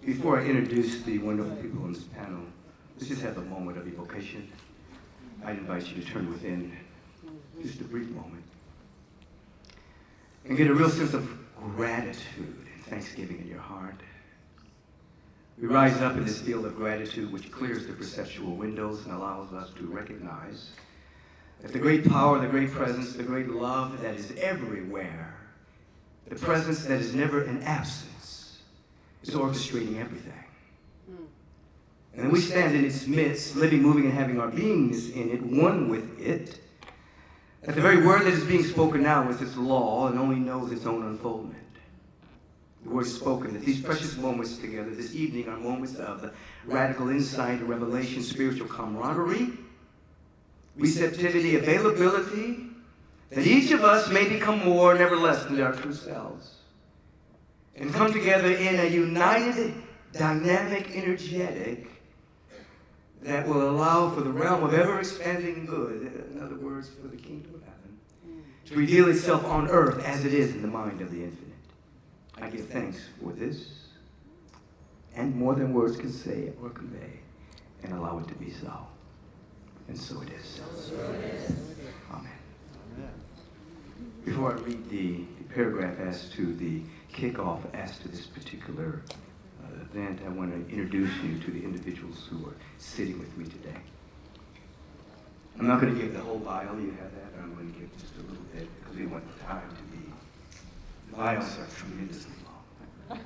Before I introduce the wonderful people on this panel, let's just have a moment of evocation. I invite you to turn within just a brief moment and get a real sense of gratitude and thanksgiving in your heart. We rise up in this field of gratitude which clears the perceptual windows and allows us to recognize that the great power, the great presence, the great love that is everywhere, the presence that is never in absence, is orchestrating everything. And we stand in its midst, living, moving, and having our beings in it, one with it, that the very word that is being spoken now is its law and only knows its own unfoldment. The word spoken, that these precious moments together this evening are moments of the radical insight, revelation, spiritual camaraderie, receptivity, availability, that each of us may become more, never less than our true selves, and come together in a united, dynamic, energetic, that will allow for the realm of ever-expanding good, in other words, for the kingdom of heaven, to reveal itself on earth as it is in the mind of the infinite. I give thanks for this, and more than words can say or convey, and allow it to be so. And so it is. So it is. Amen. Before I read the paragraph as to the kickoff as to this particular event, I want to introduce you to the individuals who are sitting with me today. I'm not going to give the whole bio, you have that, but I'm going to give just a little bit because we want the time to be. The bios are tremendously long.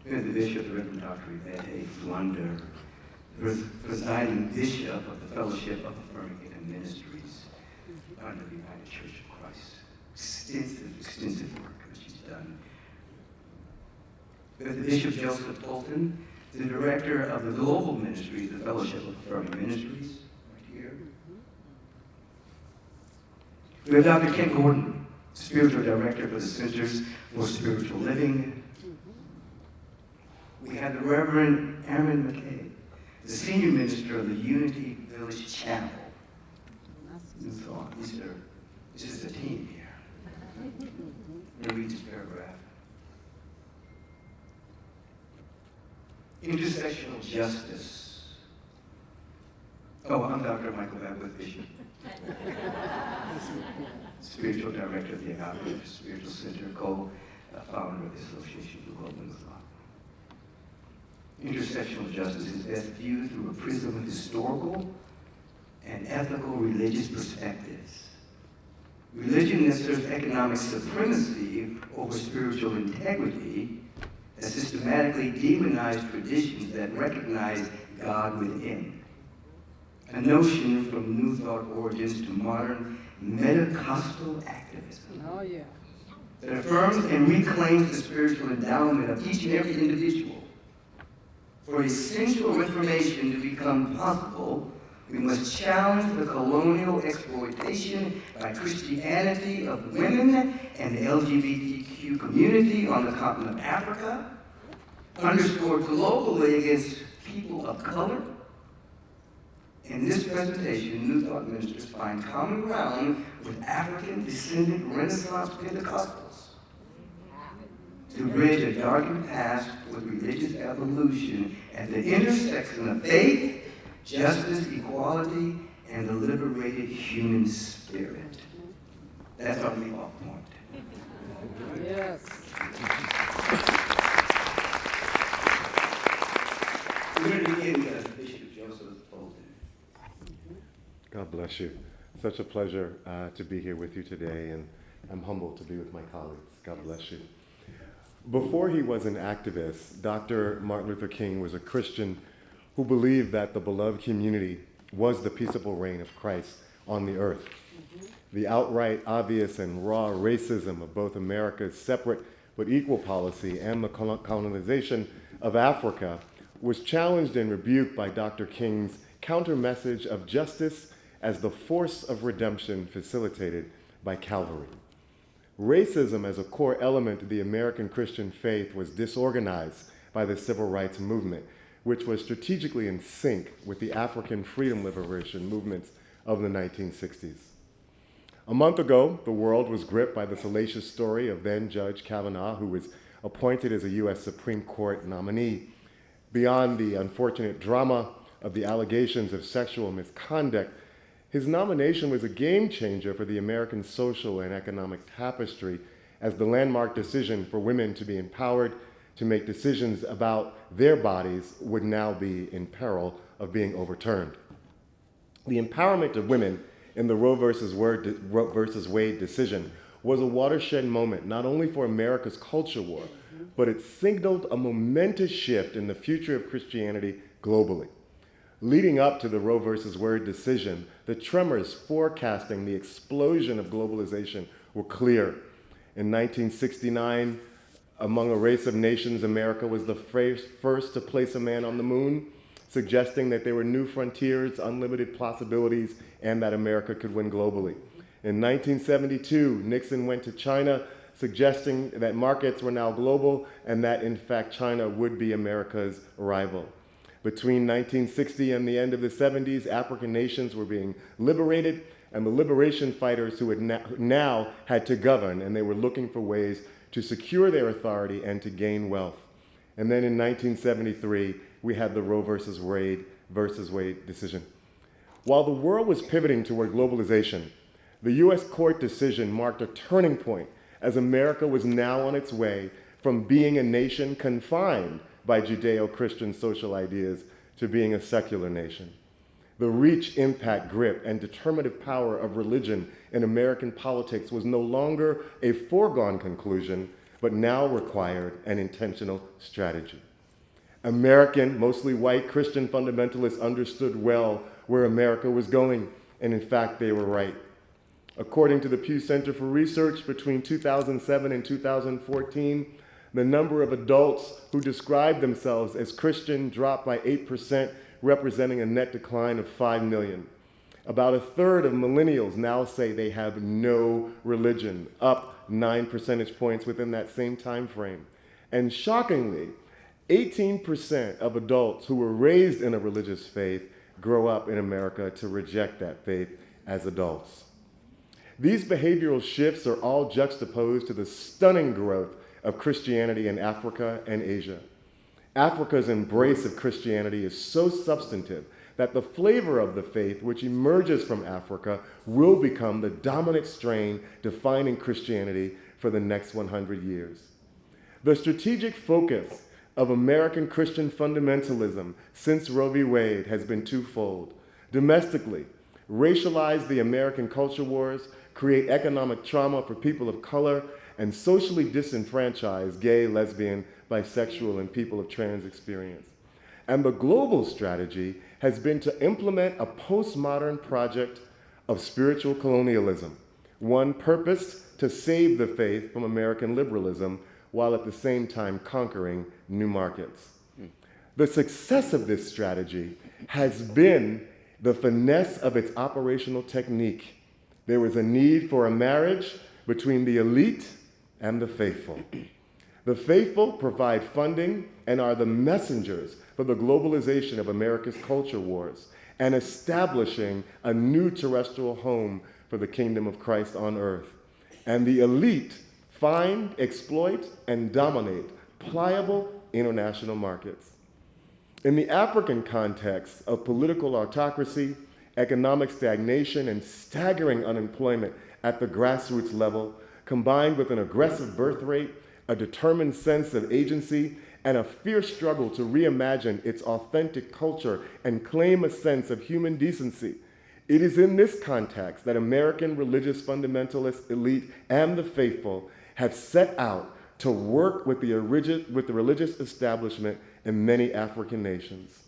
We're the bishop, the Reverend Dr. Yvette Flunder, presiding bishop of the Fellowship of Affirming Ministries under the United Church of Christ. Extensive work that she's done. With the Bishop Joseph Tolton, the director of the global ministries, the Fellowship of Affirming Ministries, right here. We have Dr. Kenn, spiritual director for the Centers for Spiritual Living. We have the Reverend Erin, McCabe, the senior minister of the Unity Village Chapel. And so on. This is a team here. I'm going to read this paragraph. Intersectional justice. Oh, I'm Dr. Michael Beckwith, Bishop. Spiritual director of the AGNT Spiritual Center, co-founder of the Association for Global Islam. Intersectional justice is best viewed through a prism of historical and ethical religious perspectives. Religion that serves economic supremacy over spiritual integrity, that systematically demonized traditions that recognize God within. A notion from New Thought origins to modern Metacostal activism that affirms and reclaims the spiritual endowment of each and every individual. For essential reformation to become possible, we must challenge the colonial exploitation by Christianity of women and the LGBTQ community on the continent of Africa, underscored globally against people of color. In this presentation, New Thought ministers find common ground with African-descendant Renaissance Pentecostals to bridge a darkened past with religious evolution at the intersection of faith, justice, equality, and the liberated human spirit. That's our leap-off point. Yes. We're going to begin with Bishop Joseph Tolton. God bless you. Such a pleasure to be here with you today, and I'm humbled to be with my colleagues. God bless you. Before he was an activist, Dr. Martin Luther King was a Christian who believed that the beloved community was the peaceable reign of Christ on the earth. The outright, obvious, and raw racism of both America's separate but equal policy and the colonization of Africa was challenged and rebuked by Dr. King's counter-message of justice as the force of redemption facilitated by Calvary. Racism as a core element of the American Christian faith was disorganized by the civil rights movement, which was strategically in sync with the African freedom liberation movements of the 1960s. A month ago, the world was gripped by the salacious story of then Judge Kavanaugh, who was appointed as a U.S. Supreme Court nominee. Beyond the unfortunate drama of the allegations of sexual misconduct, his nomination was a game changer for the American social and economic tapestry as the landmark decision for women to be empowered to make decisions about their bodies would now be in peril of being overturned. The empowerment of women in the Roe versus Wade decision was a watershed moment, not only for America's culture war, but it signaled a momentous shift in the future of Christianity globally. Leading up to the Roe versus Wade decision, the tremors forecasting the explosion of globalization were clear. In 1969, among a race of nations, America was the first to place a man on the moon, suggesting that there were new frontiers, unlimited possibilities, and that America could win globally. In 1972, Nixon went to China, suggesting that markets were now global and that, in fact, China would be America's rival. Between 1960 and the end of the 70s, African nations were being liberated, and the liberation fighters who had now had to govern, and they were looking for ways to secure their authority and to gain wealth. And then in 1973, we had the Roe versus Wade decision. While the world was pivoting toward globalization, the U.S. court decision marked a turning point as America was now on its way from being a nation confined by Judeo-Christian social ideas to being a secular nation. The reach, impact, grip, and determinative power of religion in American politics was no longer a foregone conclusion, but now required an intentional strategy. American, mostly white Christian fundamentalists understood well where America was going, and in fact, they were right. According to the Pew Center for Research, between 2007 and 2014, the number of adults who described themselves as Christian dropped by 8%, representing a net decline of 5 million. About a third of millennials now say they have no religion, up 9 percentage points within that same time frame. And shockingly, 18% of adults who were raised in a religious faith grow up in America to reject that faith as adults. These behavioral shifts are all juxtaposed to the stunning growth of Christianity in Africa and Asia. Africa's embrace of Christianity is so substantive that the flavor of the faith which emerges from Africa will become the dominant strain defining Christianity for the next 100 years. The strategic focus of American Christian fundamentalism since Roe v. Wade has been twofold. Domestically, racialize the American culture wars, create economic trauma for people of color, and socially disenfranchise gay, lesbian, bisexual, and people of trans experience. And the global strategy has been to implement a postmodern project of spiritual colonialism, one purposed to save the faith from American liberalism while at the same time conquering new markets. The success of this strategy has been the finesse of its operational technique. There was a need for a marriage between the elite and the faithful. The faithful provide funding and are the messengers for the globalization of America's culture wars and establishing a new terrestrial home for the kingdom of Christ on earth. And the elite find, exploit, and dominate pliable international markets. In the African context of political autocracy, economic stagnation, and staggering unemployment at the grassroots level, combined with an aggressive birth rate, a determined sense of agency, and a fierce struggle to reimagine its authentic culture and claim a sense of human decency. It is in this context that American religious fundamentalist elite and the faithful have set out to work with the religious establishment in many African nations.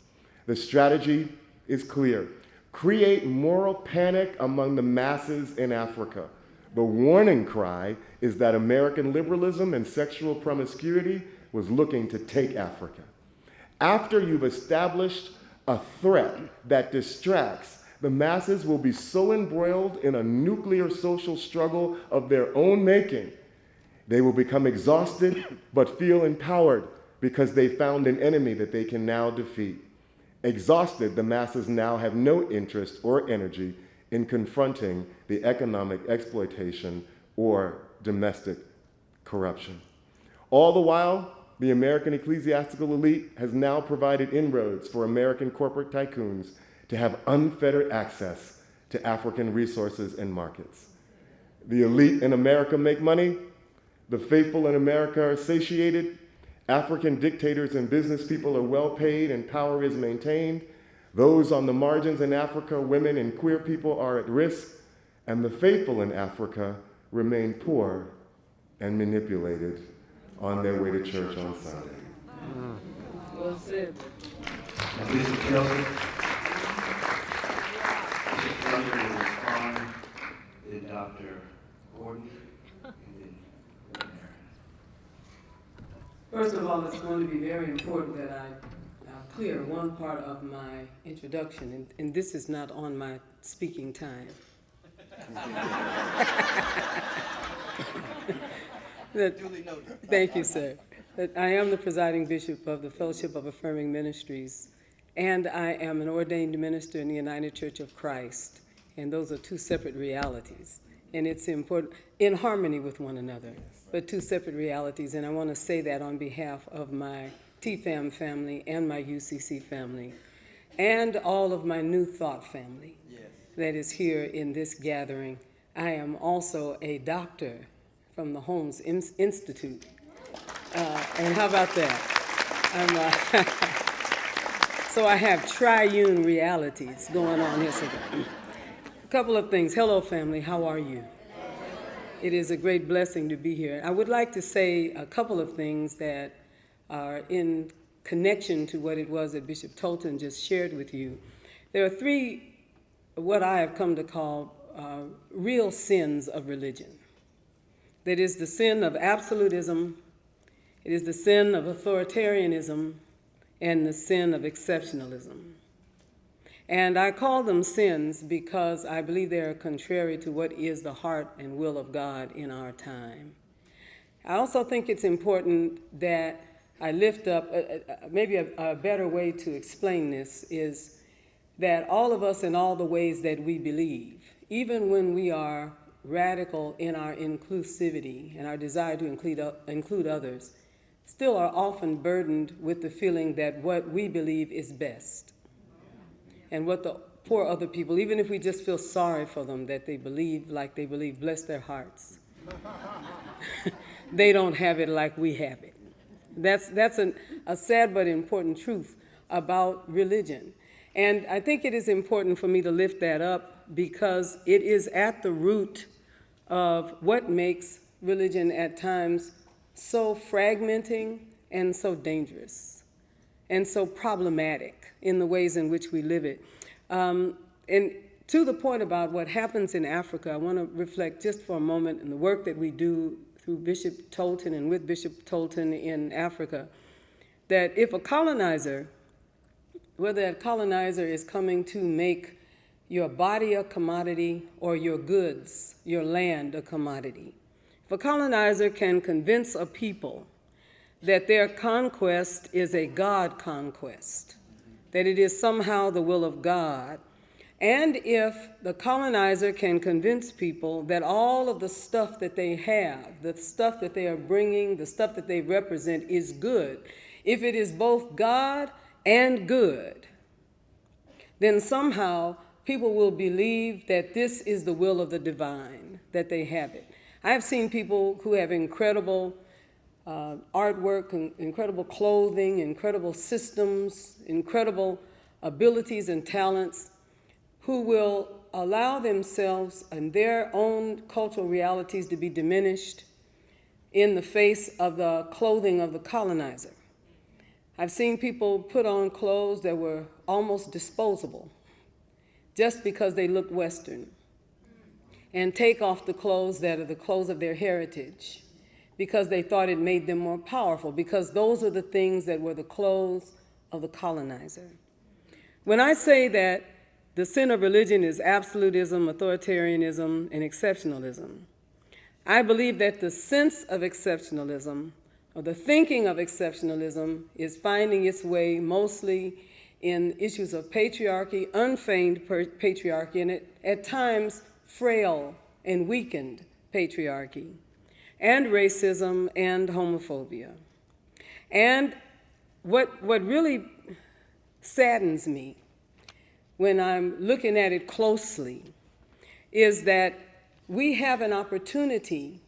The strategy is clear. Create moral panic among the masses in Africa. The warning cry is that American liberalism and sexual promiscuity was looking to take Africa. After you've established a threat that distracts, the masses will be so embroiled in a nuclear social struggle of their own making, they will become exhausted but feel empowered because they found an enemy that they can now defeat. Exhausted, the masses now have no interest or energy in confronting the economic exploitation or domestic corruption. All the while, the American ecclesiastical elite has now provided inroads for American corporate tycoons to have unfettered access to African resources and markets. The elite in America make money, the faithful in America are satiated, African dictators and business people are well paid and power is maintained, those on the margins in Africa, women and queer people are at risk, and the faithful in Africa remain poor and manipulated on their way to church on Sunday. Well said. Now, Bishop Kelly, Bishop Flunder will respond, then Dr. Gordon, and then Erin. First of all, it's going to be very important that I clear one part of my introduction, and this is not on my speaking time. Thank you, sir. That I am the presiding bishop of the Fellowship of Affirming Ministries, and I am an ordained minister in the United Church of Christ, and those are two separate realities. And it's important, in harmony with one another, but two separate realities, and I want to say that on behalf of my TFAM family and my UCC family, and all of my New Thought family that is here in this gathering. I am also a doctor from the Holmes Institute. And how about that? So I have triune realities going on here. A couple of things. Hello, family. How are you? It is a great blessing to be here. I would like to say a couple of things that are in connection to what it was that Bishop Tolton just shared with you. There are three, what I have come to call real sins of religion. That is the sin of absolutism, it is the sin of authoritarianism, and the sin of exceptionalism. And I call them sins because I believe they are contrary to what is the heart and will of God in our time. I also think it's important that I lift up, maybe a better way to explain this is that all of us in all the ways that we believe, even when we are radical in our inclusivity and our desire to include others, still are often burdened with the feeling that what we believe is best. And what the poor other people, even if we just feel sorry for them that they believe like they believe, bless their hearts. They don't have it like we have it. That's a sad but important truth about religion. And I think it is important for me to lift that up because it is at the root of what makes religion at times so fragmenting and so dangerous and so problematic in the ways in which we live it. And to the point about what happens in Africa, I want to reflect just for a moment on the work that we do through Bishop Tolton and with Bishop Tolton in Africa, that if a colonizer, whether that colonizer is coming to make your body a commodity or your goods, your land a commodity, if a colonizer can convince a people that their conquest is a God conquest, that it is somehow the will of God, and if the colonizer can convince people that all of the stuff that they have, the stuff that they are bringing, the stuff that they represent is good, if it is both God and good, then somehow people will believe that this is the will of the divine, that they have it. I have seen people who have incredible artwork, incredible clothing, incredible systems, incredible abilities and talents, who will allow themselves and their own cultural realities to be diminished in the face of the clothing of the colonizer. I've seen people put on clothes that were almost disposable just because they looked Western, and take off the clothes that are the clothes of their heritage because they thought it made them more powerful, because those are the things that were the clothes of the colonizer. When I say that the sin of religion is absolutism, authoritarianism, and exceptionalism, I believe that the sense of exceptionalism, or the thinking of exceptionalism, is finding its way mostly in issues of patriarchy, unfeigned patriarchy, and at times frail and weakened patriarchy, and racism and homophobia. And what really saddens me when I'm looking at it closely is that we have an opportunity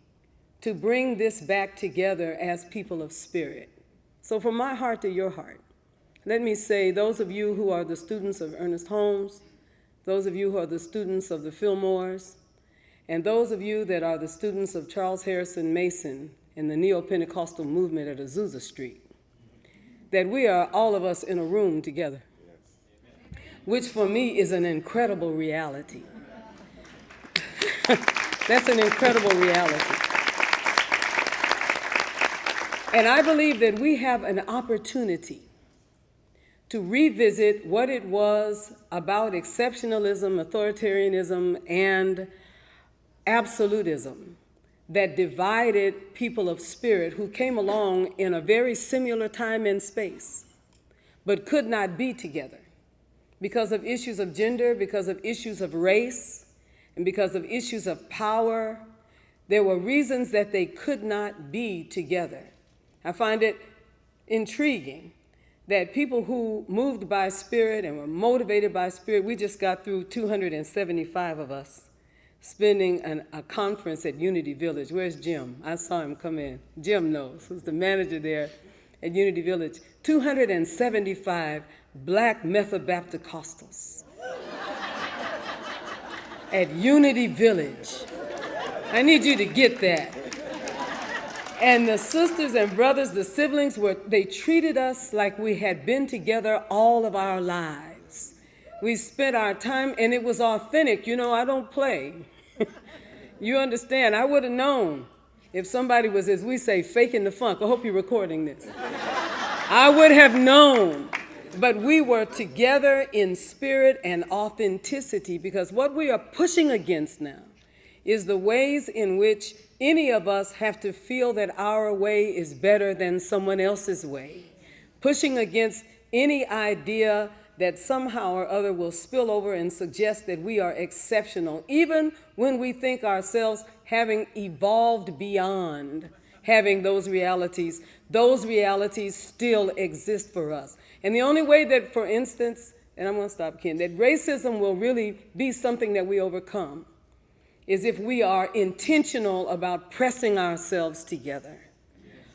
to bring this back together as people of spirit. So from my heart to your heart, let me say, those of you who are the students of Ernest Holmes, those of you who are the students of the Fillmores, and those of you that are the students of Charles Harrison Mason and the Neo-Pentecostal movement at Azusa Street, that we are all of us in a room together, which for me is an incredible reality. That's an incredible reality. And I believe that we have an opportunity to revisit what it was about exceptionalism, authoritarianism, and absolutism that divided people of spirit who came along in a very similar time and space, but could not be together because of issues of gender, because of issues of race, and because of issues of power. There were reasons that they could not be together. I find it intriguing that people who moved by spirit and were motivated by spirit, we just got through 275 of us spending a conference at Unity Village. Where's Jim? I saw him come in. Jim knows, who's the manager there at Unity Village. 275 black Methodapticostals at Unity Village. I need you to get that. And the sisters and brothers, the siblings, they treated us like we had been together all of our lives. We spent our time, and it was authentic. You know, I don't play. You understand? I would have known if somebody was, as we say, faking the funk. I hope you're recording this. I would have known. But we were together in spirit and authenticity, because what we are pushing against now is the ways in which any of us have to feel that our way is better than someone else's way. Pushing against any idea that somehow or other will spill over and suggest that we are exceptional, even when we think ourselves having evolved beyond having those realities still exist for us. And the only way that, for instance, and I'm gonna stop, Ken, that racism will really be something that we overcome is if we are intentional about pressing ourselves together,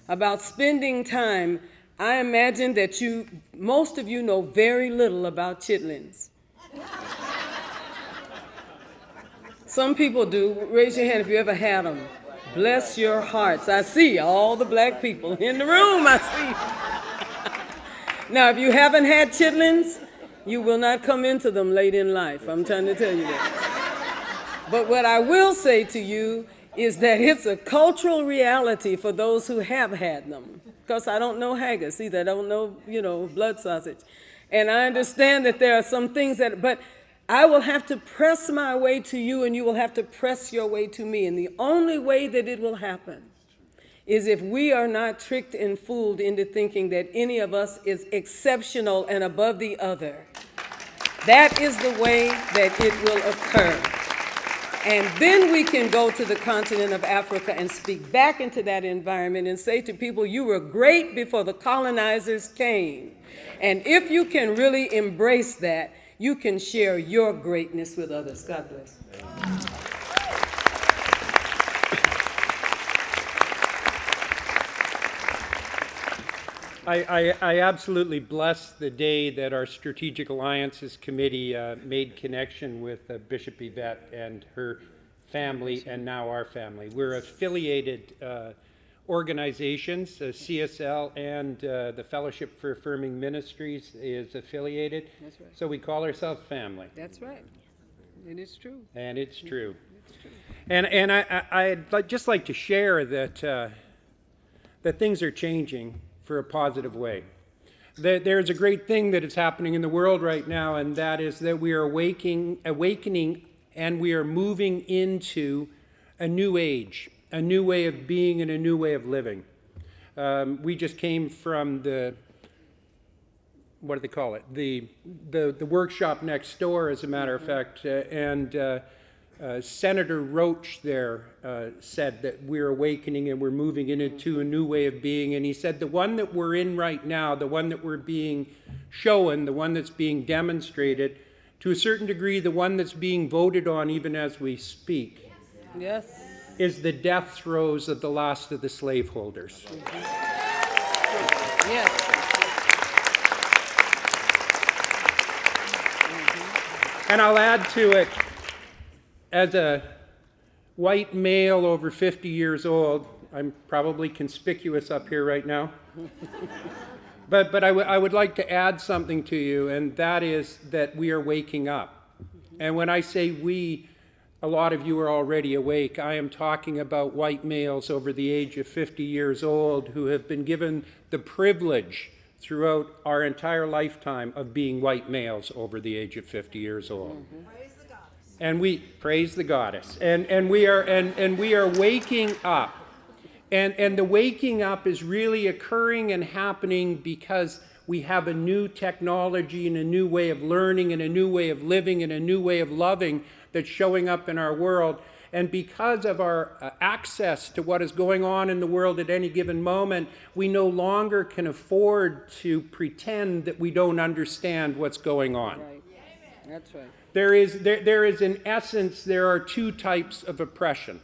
about spending time. I imagine that most of you know very little about chitlins. Some people do. Raise your hand if you ever had them. Bless your hearts. I see all the black people in the room, I see. Now, if you haven't had chitlins, you will not come into them late in life. I'm trying to tell you that. But what I will say to you is that it's a cultural reality for those who have had them. Because I don't know haggis either. I don't know, blood sausage. And I understand that there are some things but I will have to press my way to you, and you will have to press your way to me. And the only way that it will happen is if we are not tricked and fooled into thinking that any of us is exceptional and above the other. That is the way that it will occur. And then we can go to the continent of Africa and speak back into that environment and say to people, you were great before the colonizers came. And if you can really embrace that, you can share your greatness with others. God bless. I absolutely bless the day that our Strategic Alliances Committee made connection with Bishop Yvette and her family, and now our family. We're affiliated organizations, CSL and the Fellowship for Affirming Ministries is affiliated. That's right. So we call ourselves family. That's right. It is true. And it's true. And I'd just like to share that that things are changing for a positive way. There's a great thing that is happening in the world right now, and that is that we are awakening, and we are moving into a new age, a new way of being and a new way of living. We just came from what do they call it? The workshop next door, as a matter of fact, and Senator Roach there said that we're awakening and we're moving into a new way of being. And he said the one that we're in right now, the one that we're being shown, the one that's being demonstrated, to a certain degree, the one that's being voted on even as we speak, Yes. is the death throes of the last of the slaveholders. Yes. And I'll add to it, as a white male over 50 years old, I'm probably conspicuous up here right now, but I would like to add something to you, and that is that we are waking up. And when I say we, a lot of you are already awake. I am talking about white males over the age of 50 years old who have been given the privilege throughout our entire lifetime of being white males over the age of 50 years old. And we praise the goddess, and we are waking up, and the waking up is really occurring and happening because we have a new technology and a new way of learning and a new way of living and a new way of loving that's showing up in our world. And because of our access to what is going on in the world at any given moment, we no longer can afford to pretend that we don't understand what's going on. Right. That's right. There is in essence, there are two types of oppression.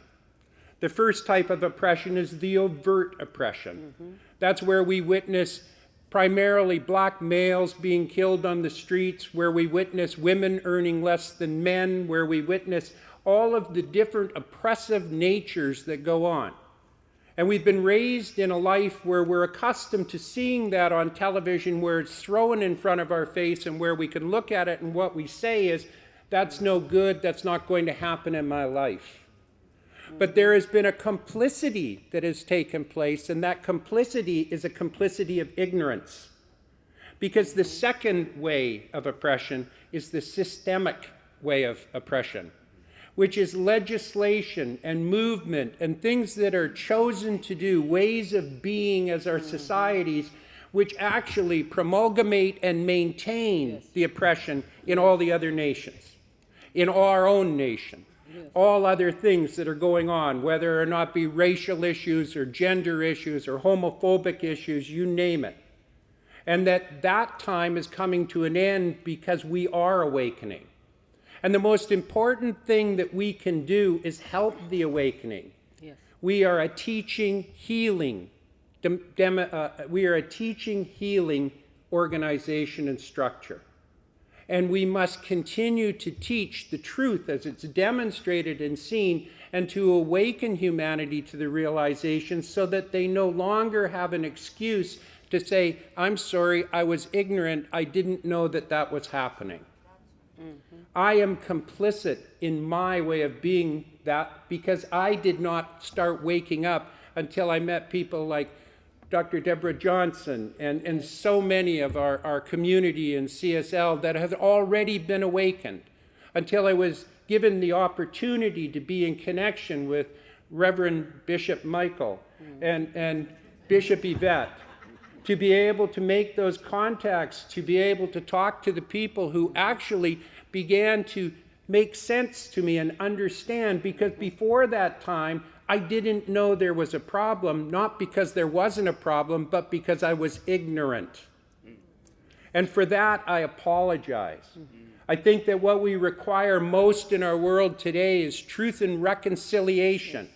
The first type of oppression is the overt oppression. That's where we witness primarily black males being killed on the streets, where we witness women earning less than men, where we witness all of the different oppressive natures that go on. And we've been raised in a life where we're accustomed to seeing that on television, where it's thrown in front of our face and where we can look at it and what we say is, that's no good, that's not going to happen in my life. But there has been a complicity that has taken place, and that complicity is a complicity of ignorance. Because the second way of oppression is the systemic way of oppression, which is legislation and movement and things that are chosen to do, ways of being as our societies, which actually promulgate and maintain the oppression in all the other nations, in our own nation. All other things that are going on, whether or not be racial issues or gender issues or homophobic issues, you name it. And that time is coming to an end because we are awakening. And the most important thing that we can do is help the awakening. Yes. We are a teaching healing organization and structure. And we must continue to teach the truth as it's demonstrated and seen, and to awaken humanity to the realization so that they no longer have an excuse to say, I'm sorry, I was ignorant, I didn't know that that was happening. I am complicit in my way of being that because I did not start waking up until I met people like Dr. Deborah Johnson and so many of our community in CSL that have already been awakened, until I was given the opportunity to be in connection with Reverend Bishop Michael and Bishop Yvette, to be able to make those contacts, to be able to talk to the people who actually began to make sense to me and understand, because before that time, I didn't know there was a problem, not because there wasn't a problem, but because I was ignorant. And for that, I apologize. I think that what we require most in our world today is truth and reconciliation,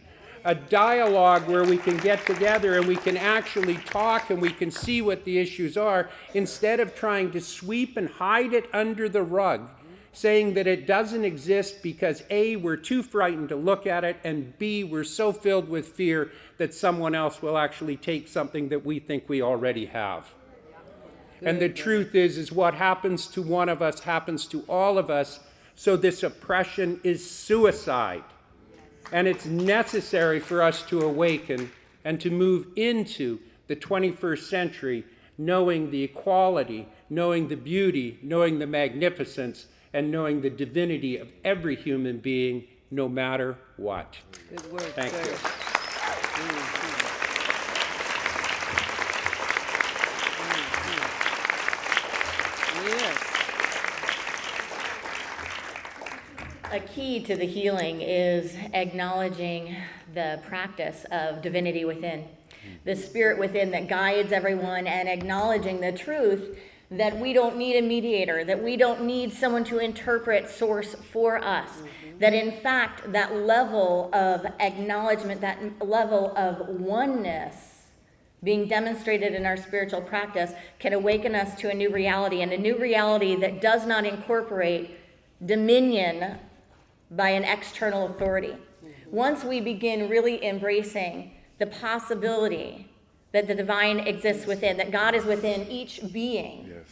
a dialogue where we can get together and we can actually talk and we can see what the issues are, instead of trying to sweep and hide it under the rug, saying that it doesn't exist because A, we're too frightened to look at it, and B, we're so filled with fear that someone else will actually take something that we think we already have. And the truth is what happens to one of us happens to all of us, so this oppression is suicide. And it's necessary for us to awaken and to move into the 21st century, knowing the equality, knowing the beauty, knowing the magnificence, and knowing the divinity of every human being, no matter what. Good word. Thank you. a key to the healing is acknowledging the practice of divinity within, the spirit within that guides everyone, and acknowledging the truth that we don't need a mediator, that we don't need someone to interpret source for us, that in fact that level of acknowledgement, that level of oneness being demonstrated in our spiritual practice can awaken us to a new reality, and a new reality that does not incorporate dominion by an external authority. Once we begin really embracing the possibility that the divine exists within, that God is within each being, Yes.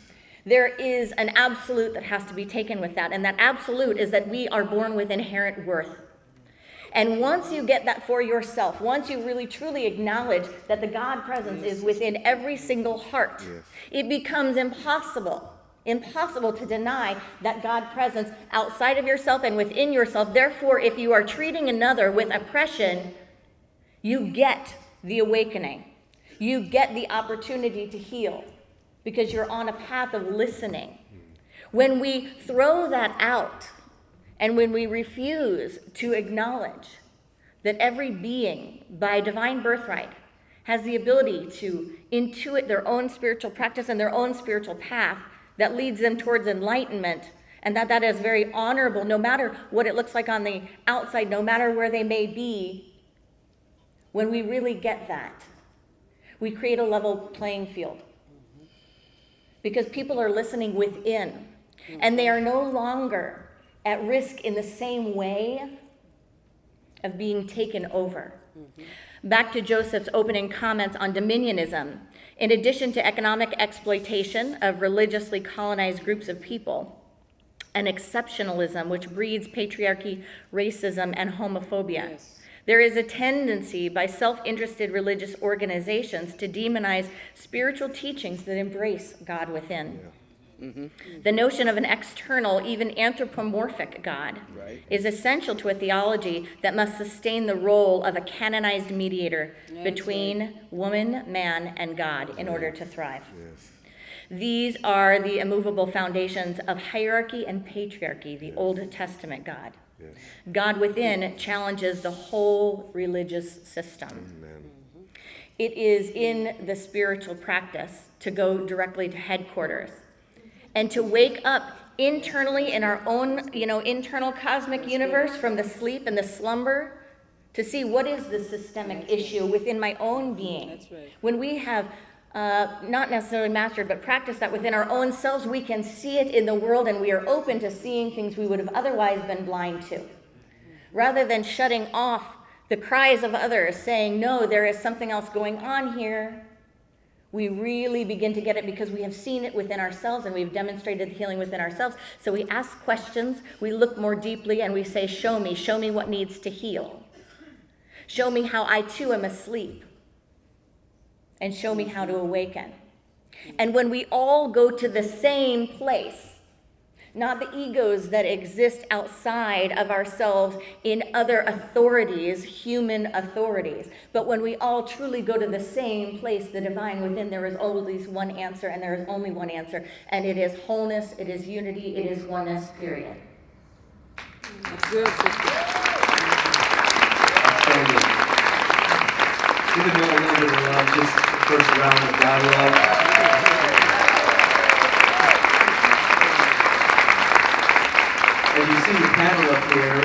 there is an absolute that has to be taken with that, and that absolute is that we are born with inherent worth. And once you get that for yourself, once you really truly acknowledge that the God presence is within every single heart, Yes. it becomes impossible to deny that God presence outside of yourself and within yourself. Therefore, if you are treating another with oppression, you get the awakening. You get the opportunity to heal because you're on a path of listening. When we throw that out, and when we refuse to acknowledge that every being, by divine birthright, has the ability to intuit their own spiritual practice and their own spiritual path that leads them towards enlightenment, and that is very honorable, no matter what it looks like on the outside, no matter where they may be, when we really get that, we create a level playing field. Because people are listening within, and they are no longer at risk in the same way of being taken over. Back to Joseph's opening comments on dominionism. In addition to economic exploitation of religiously colonized groups of people, and exceptionalism, which breeds patriarchy, racism, and homophobia, Yes. there is a tendency by self-interested religious organizations to demonize spiritual teachings that embrace God within. The notion of an external, even anthropomorphic God is essential to a theology that must sustain the role of a canonized mediator between woman, man, and God in order to thrive. Yes. These are the immovable foundations of hierarchy and patriarchy, the Old Testament God. Yes. God within challenges the whole religious system. Amen. It is in the spiritual practice to go directly to headquarters and to wake up internally in our own, internal cosmic universe from the sleep and the slumber to see what is the systemic issue within my own being. That's right. When we have not necessarily mastered, but practiced that within our own selves, we can see it in the world, and we are open to seeing things we would have otherwise been blind to. Rather than shutting off the cries of others, saying, no, there is something else going on here, we really begin to get it because we have seen it within ourselves and we've demonstrated the healing within ourselves. So we ask questions, we look more deeply, and we say, show me what needs to heal. Show me how I too am asleep. And show me how to awaken. And when we all go to the same place, not the egos that exist outside of ourselves in other authorities, human authorities, but when we all truly go to the same place, the divine within, there is always one answer, and there is only one answer, and it is wholeness, it is unity, it is oneness, period. That's good, sister. Give it a little bit of love, just the first round of dialogue. As you see the panel up here,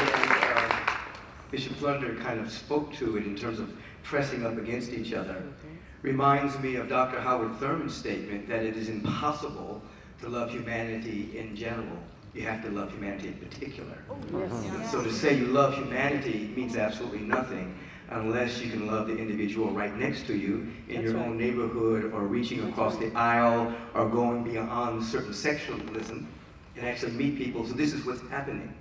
Bishop Flunder kind of spoke to it in terms of pressing up against each other. Reminds me of Dr. Howard Thurman's statement that it is impossible to love humanity in general. You have to love humanity in particular. So to say you love humanity means absolutely nothing unless you can love the individual right next to you in your own neighborhood, or reaching across the aisle, or going beyond certain sexualism and actually meet people. So this is what's happening.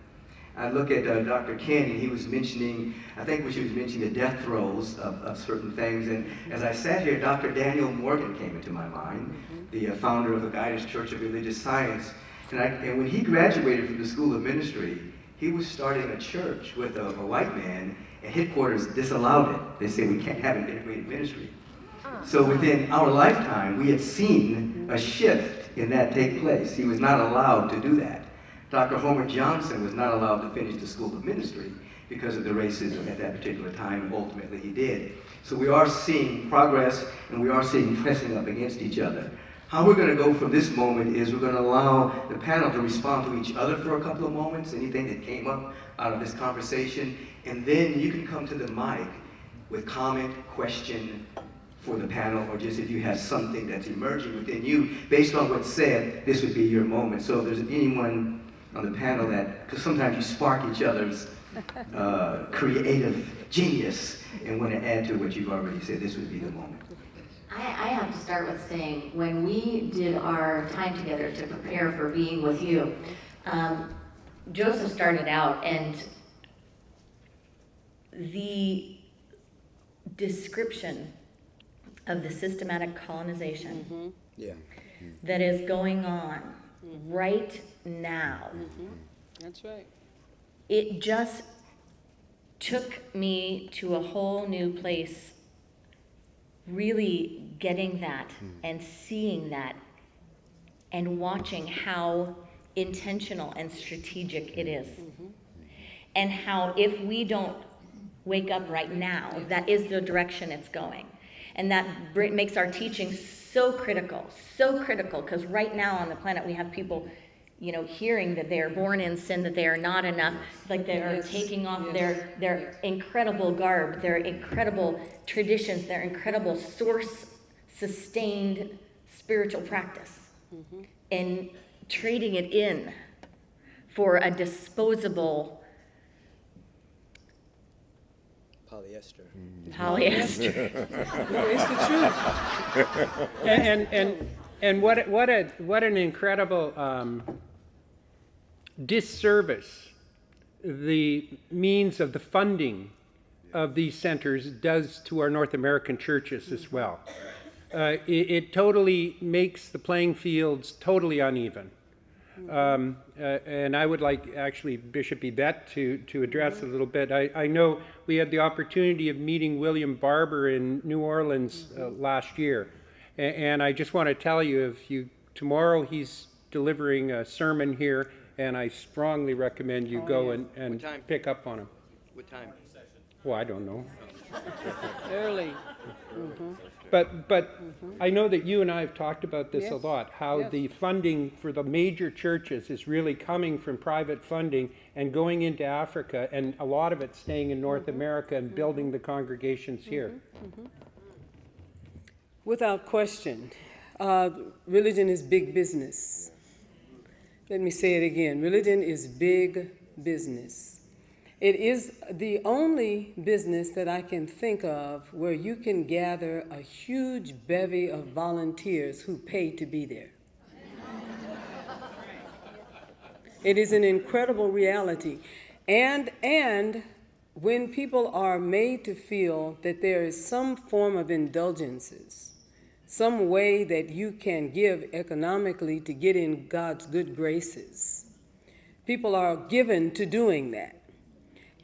I look at Dr. Kenn, and he was mentioning, I think when she was mentioning the death throes of certain things, and as I sat here, Dr. Daniel Morgan came into my mind, the founder of the Guidance Church of Religious Science. And when he graduated from the School of Ministry, he was starting a church with a white man, and headquarters disallowed it. They said we can't have an integrated ministry. So within our lifetime, we have seen a shift in that take place. He was not allowed to do that. Dr. Homer Johnson was not allowed to finish the School of Ministry because of the racism at that particular time, and ultimately he did. So we are seeing progress, and we are seeing pressing up against each other. How we're going to go from this moment is we're going to allow the panel to respond to each other for a couple of moments, anything that came up out of this conversation, and then you can come to the mic with comment, question for the panel, or just if you have something that's emerging within you based on what's said, this would be your moment. So if there's anyone on the panel that, because sometimes you spark each other's creative genius and want to add to what you've already said, this would be the moment. I have to start with saying, when we did our time together to prepare for being with you, Joseph started out, and the description of the systematic colonization that is going on right now, That's right. it just took me to a whole new place, really getting that and seeing that and watching how intentional and strategic it is. And how if we don't wake up right now, that is the direction it's going. And that makes our teaching so critical, because right now on the planet we have people, you know, hearing that they are born in sin, that they are not enough, like they are taking off their incredible garb, their incredible traditions, their incredible source-sustained spiritual practice, and trading it in for a disposable Polyester. No, it's the truth. And what an incredible disservice the means of the funding of these centers does to our North American churches as well. It totally makes the playing fields totally uneven. And I would like actually Bishop Yvette to address a little bit. I know we had the opportunity of meeting William Barber in New Orleans last year. And I just want to tell you, tomorrow he's delivering a sermon here, and I strongly recommend you go and pick up on him. What time? Well, I don't know. Early. But I know that you and I have talked about this a Yes. lot, how Yes. the funding for the major churches is really coming from private funding and going into Africa, and a lot of it staying in North America and building the congregations here. Without question, religion is big business. Let me say it again. Religion is big business. It is the only business that I can think of where you can gather a huge bevy of volunteers who pay to be there. It is an incredible reality. And when people are made to feel that there is some form of indulgences, some way that you can give economically to get in God's good graces, people are given to doing that.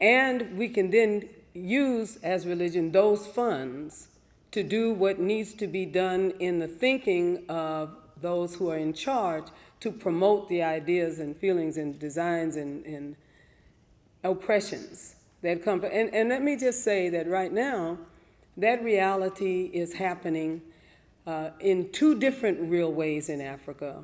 And we can then use, as religion, those funds to do what needs to be done in the thinking of those who are in charge to promote the ideas and feelings and designs and oppressions that come. And let me just say that right now, that reality is happening in two different real ways in Africa,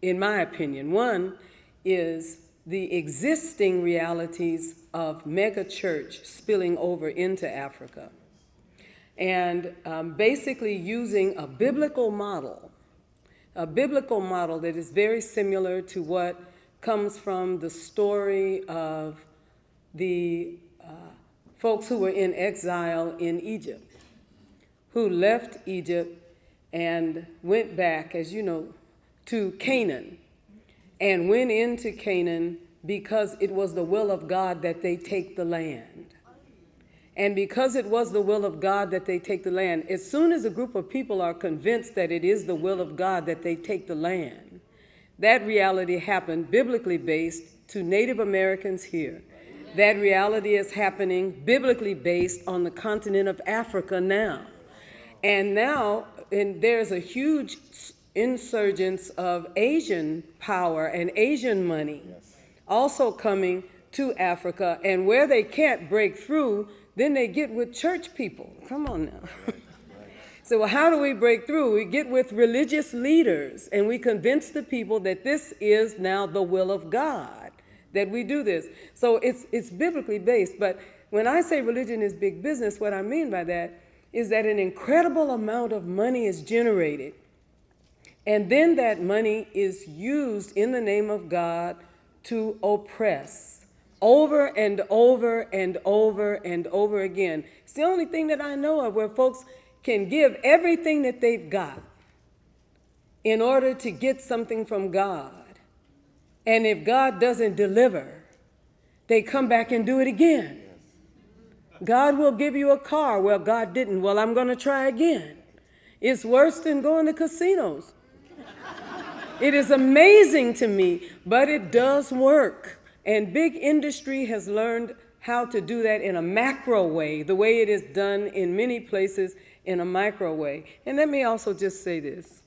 in my opinion. One is the existing realities of mega church spilling over into Africa, and basically using a biblical model that is very similar to what comes from the story of the folks who were in exile in Egypt, who left Egypt and went back, as you know, to Canaan, and went into Canaan because it was the will of God that they take the land. And because it was the will of God that they take the land, as soon as a group of people are convinced that it is the will of God that they take the land, that reality happened biblically based to Native Americans here. That reality is happening biblically based on the continent of Africa now. And now, there's a huge insurgence of Asian power and Asian money also coming to Africa. And where they can't break through, then they get with church people. Come on now. So well, how do we break through? We get with religious leaders and we convince the people that this is now the will of God, that we do this. So it's biblically based. But when I say religion is big business, what I mean by that is that an incredible amount of money is generated. And then that money is used in the name of God to oppress over and over and over and over again. It's the only thing that I know of where folks can give everything that they've got in order to get something from God. And if God doesn't deliver, they come back and do it again. God will give you a car. Well, God didn't. Well, I'm going to try again. It's worse than going to casinos. It is amazing to me, but it does work. And big industry has learned how to do that in a macro way, the way it is done in many places in a micro way. And let me also just say this.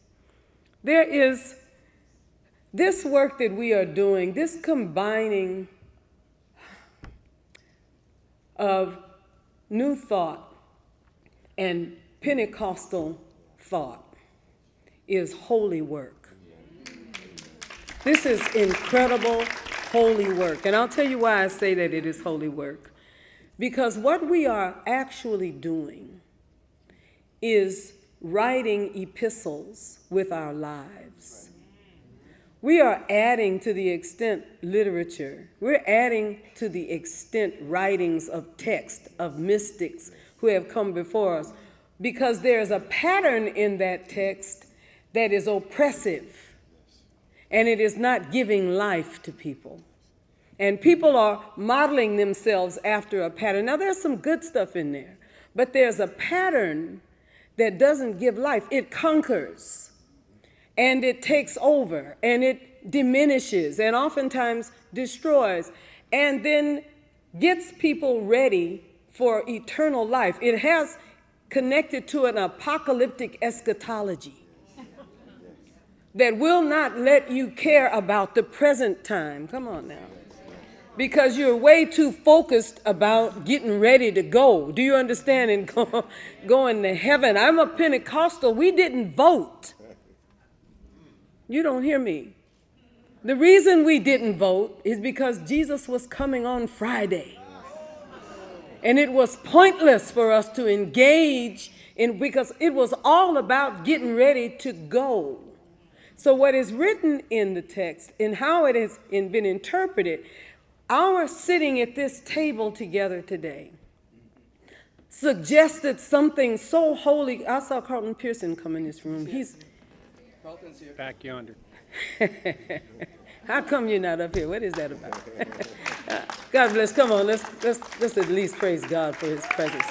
There is this work that we are doing, this combining of New Thought and Pentecostal thought is holy work. This is incredible holy work. And I'll tell you why I say that it is holy work. Because what we are actually doing is writing epistles with our lives. We are adding to the extent literature. We're adding to the extent writings of text, of mystics who have come before us. Because there's a pattern in that text that is oppressive. And it is not giving life to people. And people are modeling themselves after a pattern. Now, there's some good stuff in there, but there's a pattern that doesn't give life. It conquers, and it takes over, and it diminishes, and oftentimes destroys, and then gets people ready for eternal life. It has connected to an apocalyptic eschatology that will not let you care about the present time. Come on now. Because you're way too focused about getting ready to go. Do you understand? And going to heaven. I'm a Pentecostal. We didn't vote. You don't hear me. The reason we didn't vote is because Jesus was coming on Friday. And it was pointless for us to engage in, because it was all about getting ready to go. So what is written in the text and how it has been interpreted, our sitting at this table together today suggested something so holy. I saw Carlton Pearson come in this room. He's Back yonder. How come you're not up here? What is that about? God bless. Come on, let's at least praise God for his presence.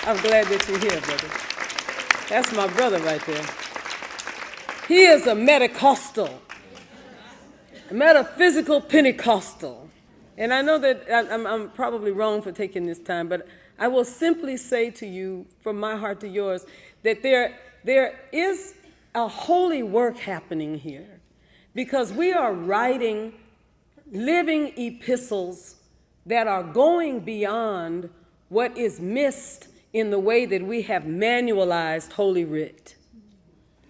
I'm glad that you're here, brother. That's my brother right there. He is a Metacostal, a metaphysical Pentecostal. And I know that I'm probably wrong for taking this time, but I will simply say to you, from my heart to yours, that there is a holy work happening here, because we are writing living epistles that are going beyond what is missed in the way that we have manualized Holy Writ.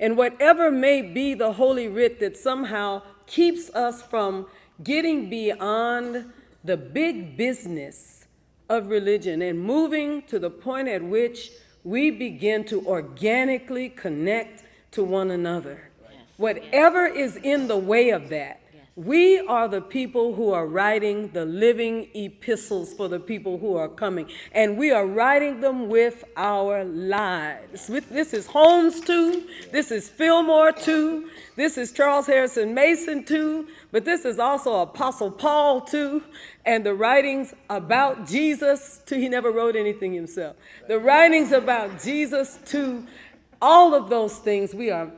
And whatever may be the Holy Writ that somehow keeps us from getting beyond the big business of religion and moving to the point at which we begin to organically connect to one another. Whatever is in the way of that, we are the people who are writing the living epistles for the people who are coming. And we are writing them with our lives. This is Holmes too. This is Fillmore too. This is Charles Harrison Mason too. But this is also Apostle Paul too. And the writings about Jesus too. He never wrote anything himself. The writings about Jesus too. All of those things, we are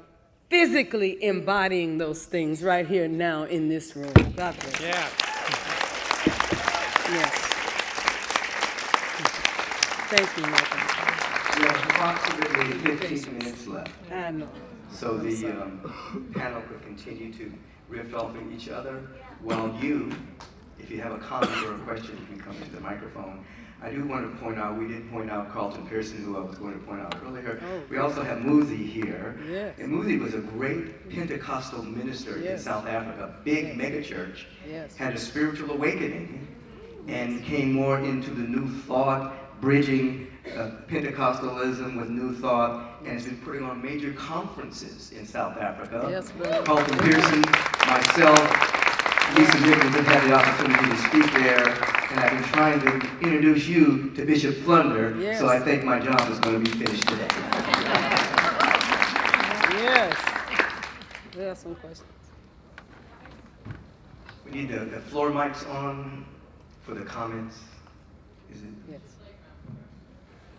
physically embodying those things right here now in this room. God bless. Yeah. Yes. Thank you, Michael. We have approximately 15 minutes left, I know. so the panel could continue to riff off of each other, while you, if you have a comment or a question, you can come to the microphone. I do want to point out, we did point out Carlton Pearson, who I was going to point out earlier. We also have Muzi here. Yes. And Muzi was a great Pentecostal minister in South Africa, big megachurch, had a spiritual awakening, and came more into the new thought, bridging Pentecostalism with new thought, and has been putting on major conferences in South Africa. Yes, brother. Carlton Pearson, myself, Lisa Nichols have had the opportunity to speak there, and I've been trying to introduce you to Bishop Flunder, Yes. so I think my job is going to be finished today. Yes. There are some questions. We need the floor mics on for the comments. Is it? Yes.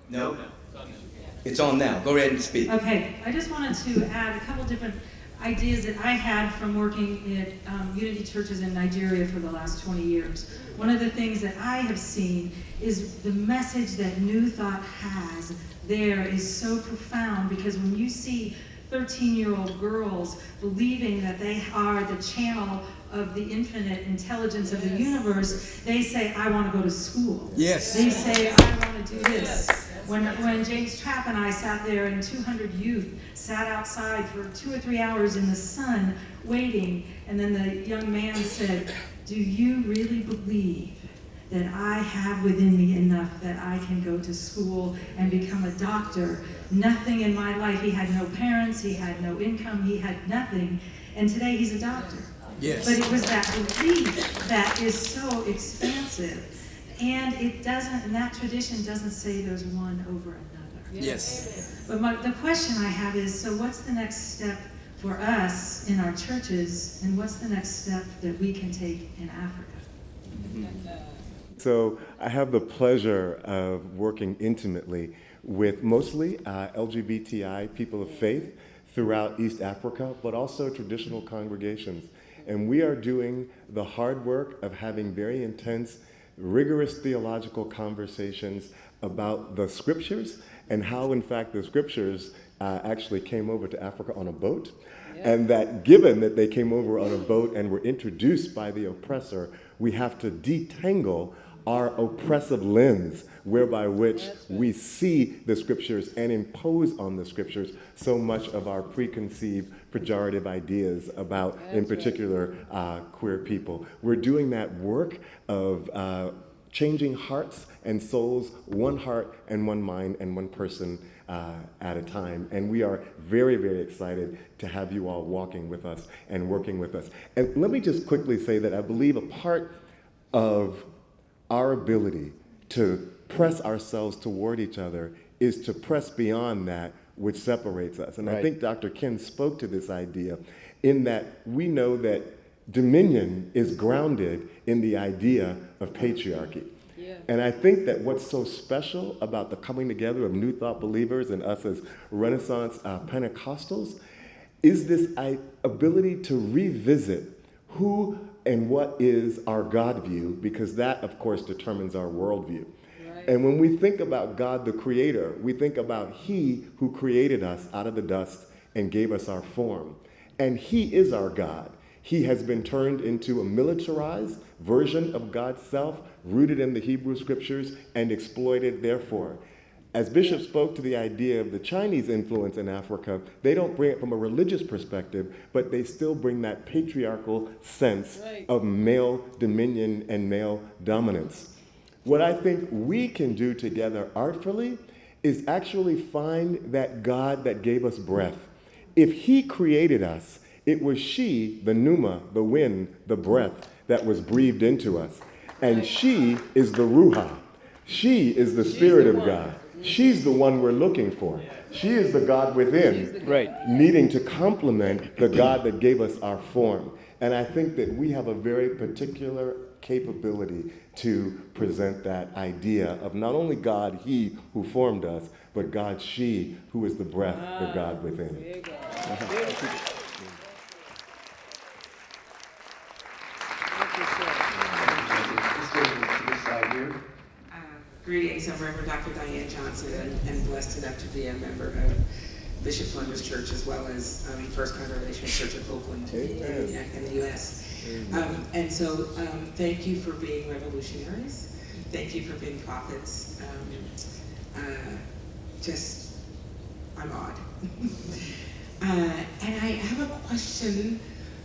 No? It's on now. Go ahead and speak. Okay, I just wanted to add a couple different ideas that I had from working at Unity churches in Nigeria for the last 20 years. One of the things that I have seen is the message that New Thought has there is so profound, because when you see 13-year-old girls believing that they are the channel of the infinite intelligence of the universe, they say, I want to go to school. Yes. They say, I want to do this. When James Trapp and I sat there and 200 youth sat outside for 2 or 3 hours in the sun waiting, and then the young man said, do you really believe that I have within me enough that I can go to school and become a doctor? Nothing in my life. He had no parents, he had no income, he had nothing, and today he's a doctor. Yes. But it was that belief that is so expansive. And it doesn't, and that tradition doesn't say there's one over another. Yes. But the question I have is, so what's the next step for us in our churches, and what's the next step that we can take in Africa? So I have the pleasure of working intimately with mostly LGBTI people of faith throughout East Africa, but also traditional congregations. And we are doing the hard work of having very intense, rigorous theological conversations about the scriptures and how, in fact, the scriptures actually came over to Africa on a boat. And that given that they came over on a boat and were introduced by the oppressor, we have to detangle our oppressive lens, whereby which we see the scriptures and impose on the scriptures so much of our preconceived pejorative ideas about, in particular, queer people. We're doing that work of changing hearts and souls, one heart and one mind and one person at a time. And we are very, very excited to have you all walking with us and working with us. And let me just quickly say that I believe a part of our ability to press ourselves toward each other is to press beyond that which separates us. And I think Dr. Kenn spoke to this idea in that we know that dominion is grounded in the idea of patriarchy. And I think that what's so special about the coming together of New Thought believers and us as Renaissance Pentecostals is this ability to revisit who and what is our God view, because that, of course, determines our worldview. And when we think about God the Creator, we think about He who created us out of the dust and gave us our form. And He is our God. He has been turned into a militarized version of God's self, rooted in the Hebrew scriptures and exploited therefore. As Bishop spoke to the idea of the Chinese influence in Africa, they don't bring it from a religious perspective, but they still bring that patriarchal sense of male dominion and male dominance. What I think we can do together artfully is actually find that God that gave us breath. If He created us, it was she, the pneuma, the wind, the breath that was breathed into us. And she is the Ruha. She is the Spirit of God. She's the one we're looking for. She is the God within, needing to complement the God that gave us our form. And I think that we have a very particular capability to present that idea of not only God, He who formed us, but God, she, who is the breath, the God within. Greetings, I'm Reverend Dr. Diane Johnson, and blessed enough to be a member of Bishop Flunder's church, as well as First Congregational Church of Oakland in the U.S. And so thank you for being revolutionaries. Thank you for being prophets. I'm awed. And I have a question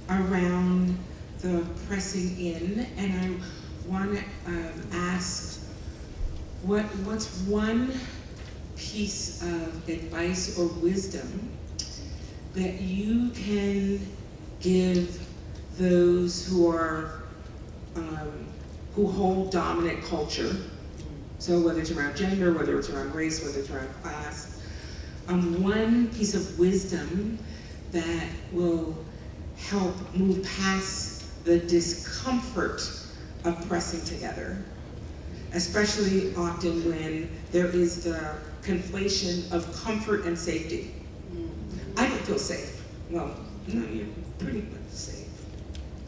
around the pressing in, and I want to ask, what's one piece of advice or wisdom that you can give those who are who hold dominant culture? So whether it's around gender, whether it's around race, whether it's around class, one piece of wisdom that will help move past the discomfort of pressing together, especially often when there is the conflation of comfort and safety. I don't feel safe. Well, no, you're pretty much safe.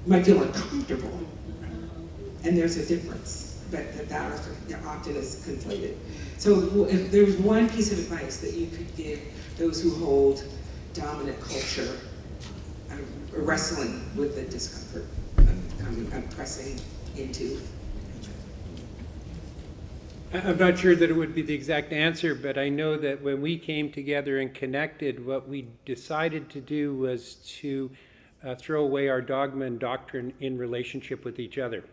You might feel uncomfortable, and there's a difference, but that often is conflated. So if there was one piece of advice that you could give those who hold dominant culture, wrestling with the discomfort of pressing into. I'm not sure that it would be the exact answer, but I know that when we came together and connected, what we decided to do was to throw away our dogma and doctrine in relationship with each other.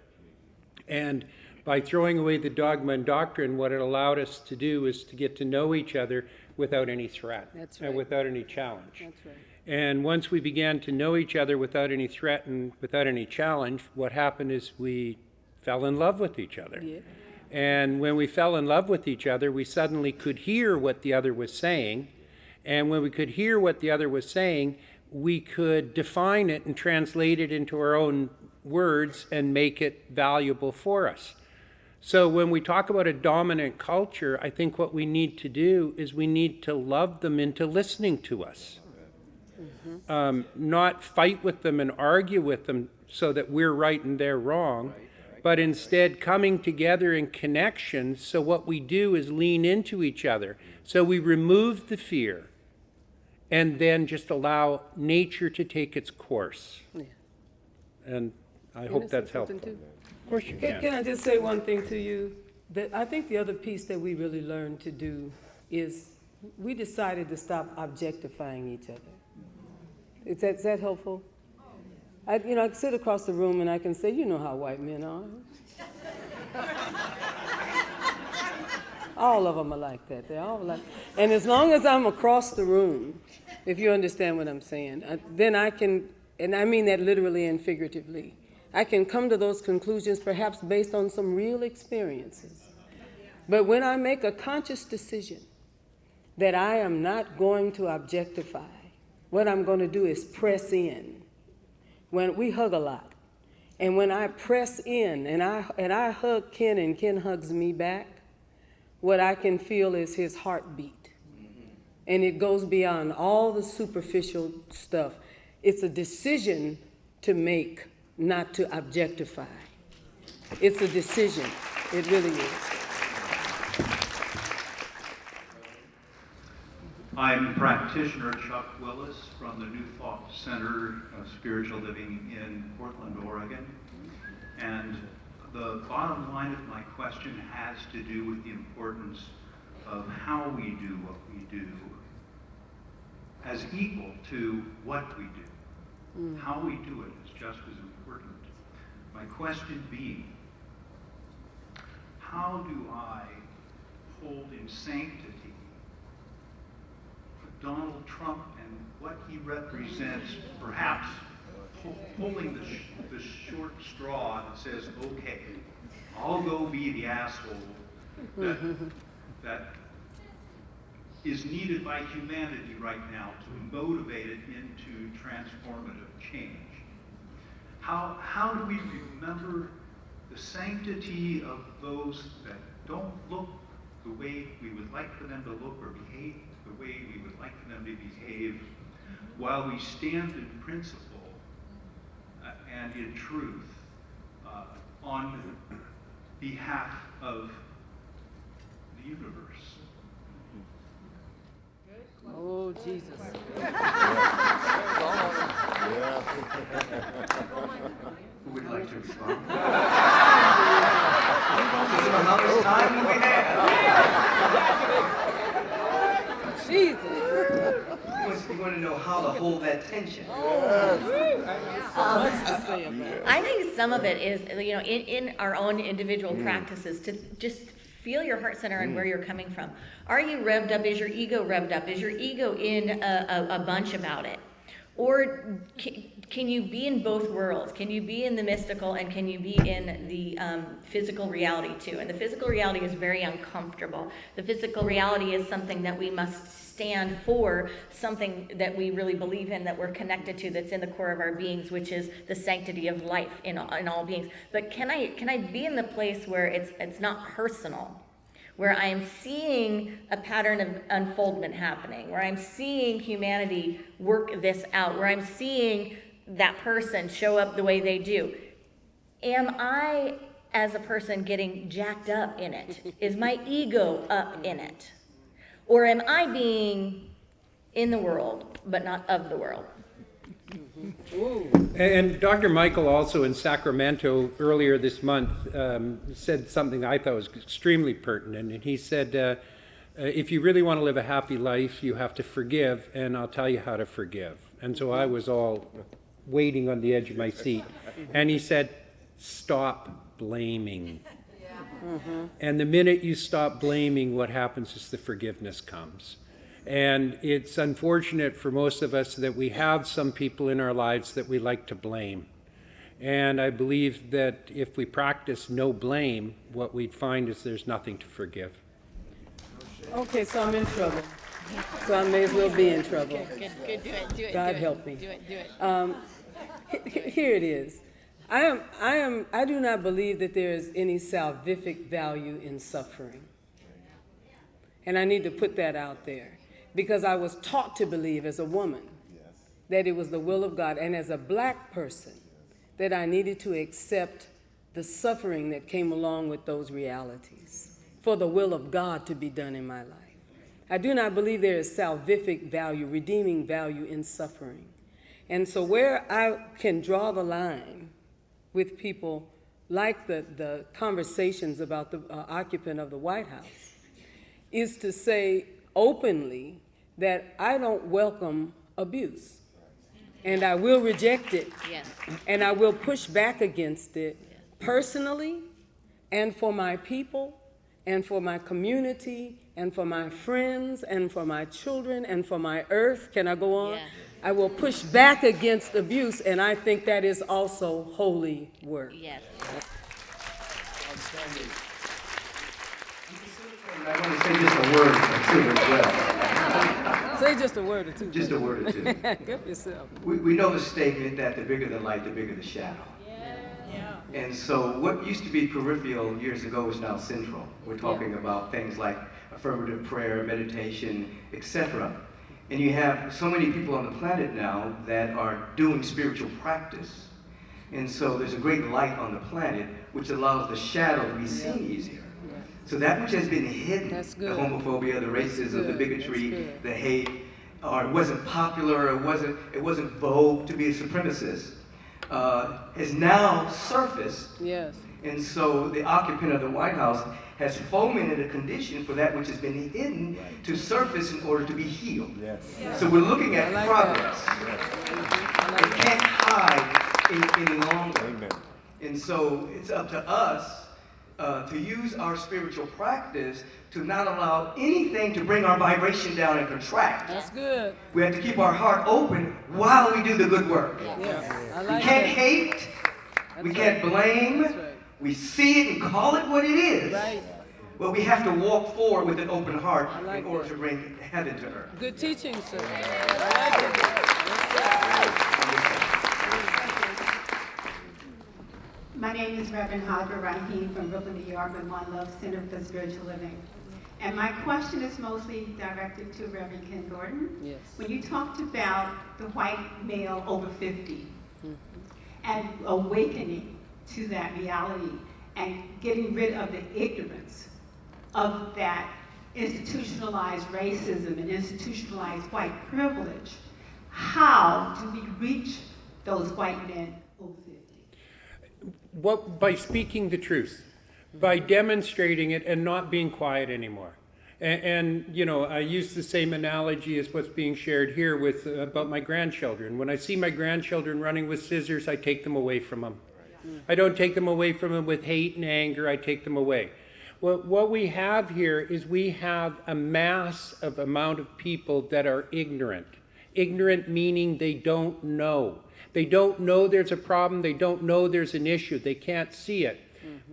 And by throwing away the dogma and doctrine, what it allowed us to do is to get to know each other without any threat. That's right. And without any challenge. That's right. And once we began to know each other without any threat and without any challenge, what happened is we fell in love with each other. Yeah. And when we fell in love with each other, we suddenly could hear what the other was saying. And when we could hear what the other was saying, we could define it and translate it into our own words and make it valuable for us. So when we talk about a dominant culture, I think what we need to do is we need to love them into listening to us. Not fight with them and argue with them so that we're right and they're wrong, but instead coming together in connection. So what we do is lean into each other. So we remove the fear and then just allow nature to take its course. Yeah. And I hope that's helpful. Of course you can. Can I just say one thing to you? That I think the other piece that we really learned to do is we decided to stop objectifying each other. Is that helpful? I can sit across the room and I can say, you know how white men are. All of them are like that. They're all like, and as long as I'm across the room, if you understand what I'm saying, then I can, and I mean that literally and figuratively, I can come to those conclusions perhaps based on some real experiences. But when I make a conscious decision that I am not going to objectify, what I'm going to do is press in. When we hug a lot, and when I press in and I hug Kenn and Kenn hugs me back, what I can feel is his heartbeat. And it goes beyond all the superficial stuff. It's a decision to make, not to objectify. It's a decision. It really is. I'm practitioner Chuck Willis from the New Thought Center of Spiritual Living in Portland, Oregon. And the bottom line of my question has to do with the importance of how we do what we do as equal to what we do. How we do it is just as important. My question being, how do I hold in sanctity Donald Trump and what he represents, perhaps pulling the short straw that says, okay, I'll go be the asshole that is needed by humanity right now to motivate it into transformative change. How do we remember the sanctity of those that don't look the way we would like for them to look or behave the way we would like for them to behave, while we stand in principle and in truth on behalf of the universe? Oh, Jesus. Who would like to respond? How much time do we have? Jesus. You want to know how to hold that tension. I think some of it is, in our own individual practices, to just feel your heart center and where you're coming from. Are you revved up? Is your ego revved up? Is your ego in a bunch about it? Or can you be in both worlds? Can you be in the mystical and can you be in the physical reality too? And the physical reality is very uncomfortable. The physical reality is something that we must stand for, something that we really believe in, that we're connected to, that's in the core of our beings, which is the sanctity of life in all beings. But can I be in the place where it's not personal, where I'm seeing a pattern of unfoldment happening, where I'm seeing humanity work this out, where I'm seeing that person show up the way they do? Am I, as a person, getting jacked up in it? Is my ego up in it? Or am I being in the world, but not of the world? And Dr. Michael also in Sacramento earlier this month said something I thought was extremely pertinent. And he said, if you really want to live a happy life, you have to forgive, and I'll tell you how to forgive. And so I was all waiting on the edge of my seat. And he said, stop blaming. And the minute you stop blaming, what happens is the forgiveness comes. And it's unfortunate for most of us that we have some people in our lives that we like to blame. And I believe that if we practice no blame, what we'd find is there's nothing to forgive. Okay, so I'm in trouble. So I may as well be in trouble. Good, do it. God help me. Do it. Here it is. I do not believe that there is any salvific value in suffering. And I need to put that out there. Because I was taught to believe as a woman that it was the will of God, and as a black person, that I needed to accept the suffering that came along with those realities for the will of God to be done in my life. I do not believe there is salvific value, redeeming value in suffering. And so where I can draw the line with people like the conversations about the occupant of the White House is to say openly that I don't welcome abuse. And I will reject it. Yes. And I will push back against it personally, and for my people, and for my community, and for my friends, and for my children, and for my earth. Can I go on? Yeah. I will push back against abuse, and I think that is also holy work. Yes. I want to say just a word or two as well. Say just a word or two. Just a word or two. Good for yourself. We know the statement that the bigger the light, the bigger the shadow. And so what used to be peripheral years ago is now central. We're talking about things like affirmative prayer, meditation, etc. And you have so many people on the planet now that are doing spiritual practice. And so there's a great light on the planet which allows the shadow to be seen easier. So that which has been hidden, the homophobia, the racism, the bigotry, the hate, or it wasn't popular, it wasn't vogue to be a supremacist, has now surfaced. Yes. And so the occupant of the White House has fomented a condition for that which has been hidden to surface in order to be healed. Yes. So we're looking at progress. It can't hide any longer. Amen. And so it's up to us to use our spiritual practice to not allow anything to bring our vibration down and contract. That's good. We have to keep our heart open while we do the good work. Yes. I We like can't that. hate. We can't blame. That's right. We see it and call it what it is. Right. Well, we have to walk forward with an open heart like in order that. to bring heaven to earth. Good teaching, sir. I like it. My name is Reverend Hadra Rahim from Brooklyn, New York, with One Love Center for Spiritual Living. And my question is mostly directed to Reverend Kenn Gordon. Yes. When you talked about the white male over 50 and awakening to that reality and getting rid of the ignorance of that institutionalized racism and institutionalized white privilege, how do we reach those white men over 50? By speaking the truth, by demonstrating it and not being quiet anymore. And you know, I use the same analogy as what's being shared here with about my grandchildren. When I see my grandchildren running with scissors, I take them away from them. I don't take them away from them with hate and anger. I take them away. What we have here is we have a massive amount of people that are ignorant. Ignorant meaning they don't know. They don't know there's a problem. They don't know there's an issue. They can't see it.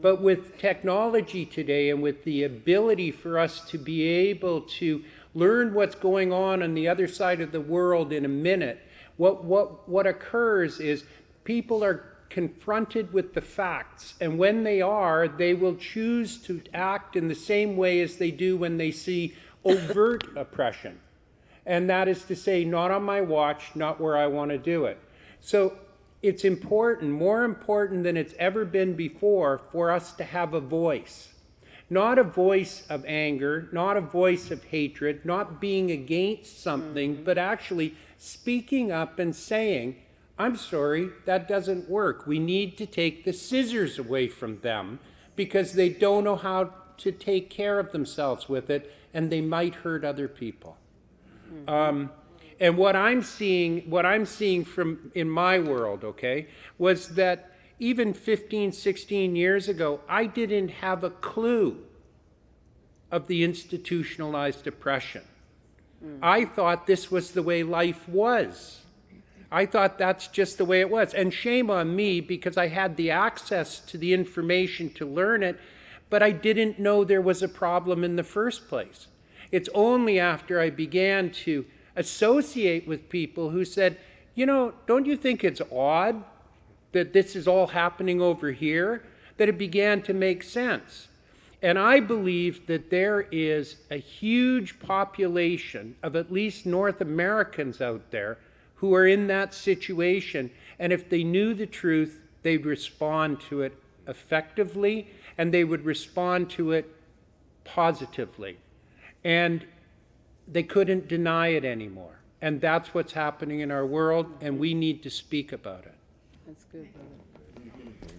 But with technology today and with the ability for us to be able to learn what's going on the other side of the world in a minute, what occurs is people are confronted with the facts, and when they are, they will choose to act in the same way as they do when they see overt oppression. And that is to say, not on my watch, not where I want to do it. So it's important, more important than it's ever been before, for us to have a voice. Not a voice of anger, not a voice of hatred, not being against something, but actually speaking up and saying, I'm sorry, that doesn't work. We need to take the scissors away from them because they don't know how to take care of themselves with it, and they might hurt other people. And what I'm seeing from in my world, okay, was that even 15, 16 years ago, I didn't have a clue of the institutionalized oppression. I thought this was the way life was. I thought that's just the way it was. And shame on me because I had the access to the information to learn it, but I didn't know there was a problem in the first place. It's only after I began to associate with people who said, you know, don't you think it's odd that this is all happening over here, that it began to make sense. And I believe that there is a huge population of at least North Americans out there who are in that situation, and if they knew the truth, they'd respond to it effectively, and they would respond to it positively. And they couldn't deny it anymore. And that's what's happening in our world, and we need to speak about it. That's good,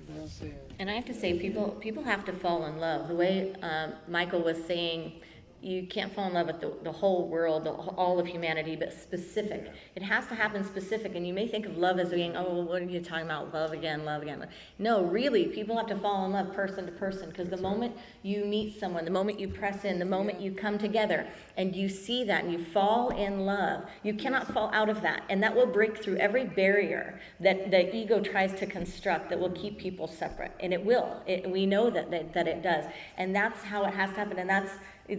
brother. And I have to say, people have to fall in love. The way Michael was saying, you can't fall in love with the whole world, all of humanity, but specific. It has to happen specific. And you may think of love as being, oh, what are you talking about? Love again, love again. No, really, people have to fall in love person to person, because the moment you meet someone, the moment you press in, the moment you come together and you see that and you fall in love, you cannot fall out of that. And that will break through every barrier that the ego tries to construct that will keep people separate. And it will. We know that it does. And that's how it has to happen. And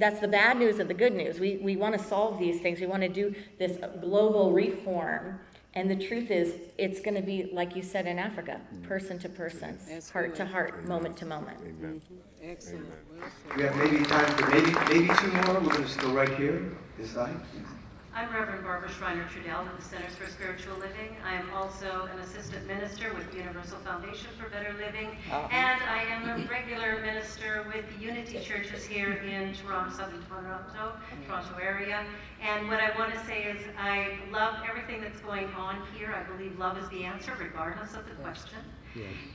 that's the bad news of the good news. We want to solve these things. We want to do this global reform. And the truth is, it's going to be, like you said in Africa, person to person, heart to heart, moment to moment. Amen. Excellent. Well said. We have maybe time for maybe two more. We're going to just go right here, this side. I'm Reverend Barbara Schreiner-Trudell with the Centers for Spiritual Living. I am also an assistant minister with the Universal Foundation for Better Living, and I am a regular minister with the Unity Churches here in Toronto, Southern Toronto area. And what I want to say is I love everything that's going on here. I believe love is the answer, regardless of the question.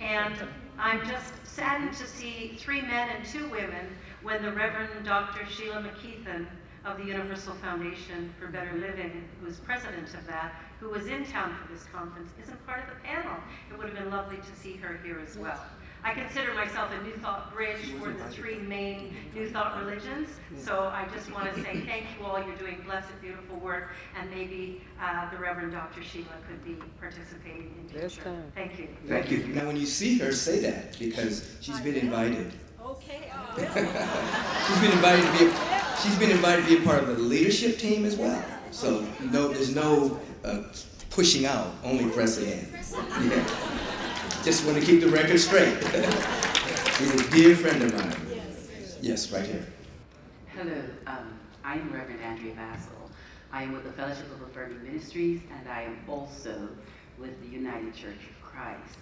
And I'm just saddened to see 3 men and 2 women when the Reverend Dr. Sheila McKeithen of the Universal Foundation for Better Living, who is president of that, who was in town for this conference, isn't part of the panel. It would have been lovely to see her here as well. I consider myself a New Thought bridge for the 3 main New Thought religions, so I just want to say thank you all. You're doing blessed, beautiful work, and maybe the Reverend Dr. Sheila could be participating in future. Thank you. Thank you. Now, when you see her, say that, because she's been invited. Okay. She's been invited to be a part of the leadership team as well. So there's no pushing out, only pressing in. Yeah. Just want to keep the record straight. She's a dear friend of mine. Yes, right here. Hello, I am Reverend Andrea Basil. I am with the Fellowship of Affirming Ministries, and I am also with the United Church of Christ.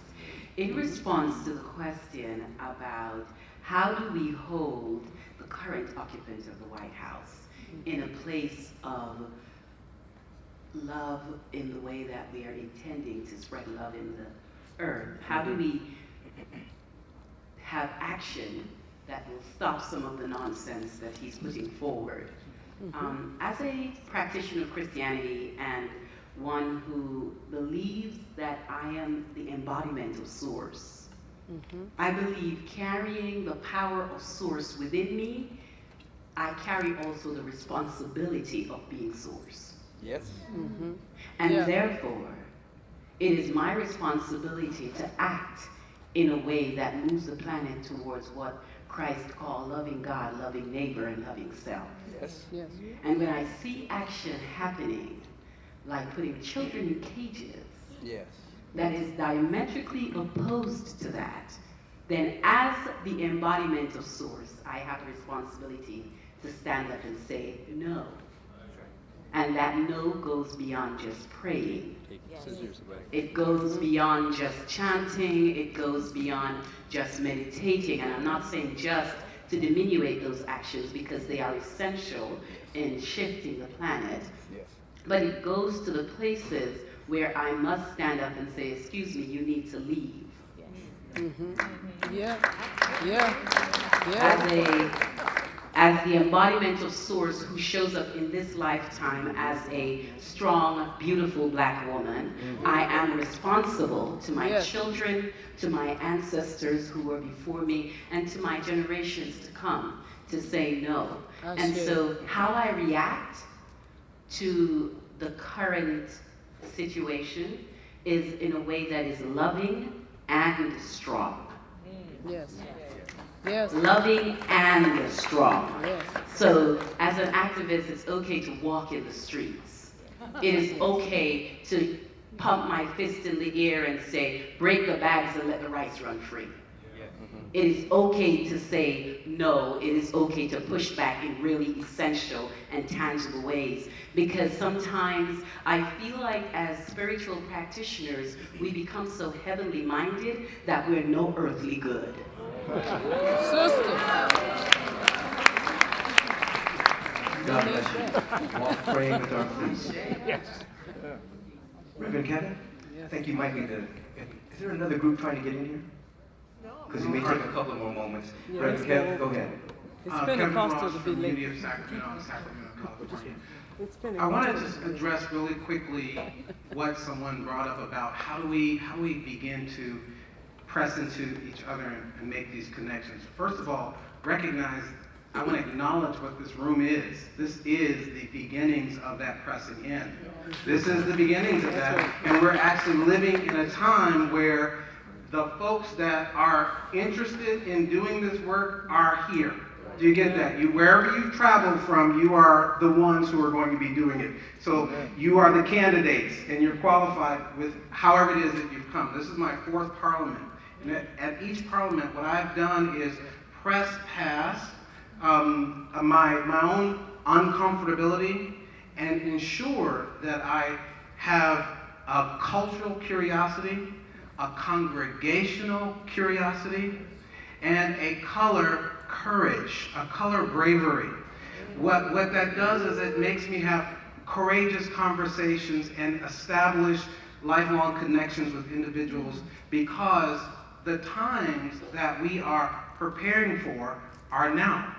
In response to the question about how do we hold the current occupants of the White House in a place of love in the way that we are intending to spread love in the earth? How do we have action that will stop some of the nonsense that he's putting forward? As a practitioner of Christianity and one who believes that I am the embodiment of Source, I believe carrying the power of Source within me, I carry also the responsibility of being Source. Yes. And therefore, it is my responsibility to act in a way that moves the planet towards what Christ called loving God, loving neighbor, and loving self. Yes. Yes. And when I see action happening, like putting children in cages, Yes. that is diametrically opposed to that, then as the embodiment of Source, I have a responsibility to stand up and say no. And that no goes beyond just praying. It goes beyond just chanting. It goes beyond just meditating. And I'm not saying just to diminuate those actions because they are essential in shifting the planet. Yes. But it goes to the places where I must stand up and say, excuse me, you need to leave. As the embodiment of Source who shows up in this lifetime as a strong, beautiful black woman, I am responsible to my children, to my ancestors who were before me, and to my generations to come to say no. And so how I react to the current situation is in a way that is loving and strong. Yes. Yes. Loving and strong. Yes. So as an activist, it's okay to walk in the streets. It is okay to pump my fist in the air and say, break the bags and let the rice run free. It is okay to say no. It is okay to push back in really essential and tangible ways. Because sometimes I feel like as spiritual practitioners, we become so heavenly minded that we're no earthly good. Sister. God bless you. Walk praying with our feet. Yes. Reverend Kevin, I think you might be the. Is there another group trying to get in here? Because you may take a couple more moments. Reverend Kevin, go ahead. It's Pentecostal to be from late. University of Sacramento, California. It's I Pentecostal. want to just address really quickly what someone brought up about how do we begin to press into each other and make these connections. First of all, recognize, I want to acknowledge what this room is. This is the beginnings of that pressing in. This is the beginnings of that, and we're actually living in a time where the folks that are interested in doing this work are here. Do you get that? Wherever you travel from, you are the ones who are going to be doing it. So you are the candidates, and you're qualified with however it is that you've come. This is my 4th parliament. And at each parliament, what I've done is press past my own uncomfortability and ensure that I have a cultural curiosity, a congregational curiosity, and a color courage, a color bravery. What that does is it makes me have courageous conversations and establish lifelong connections with individuals, because the times that we are preparing for are now.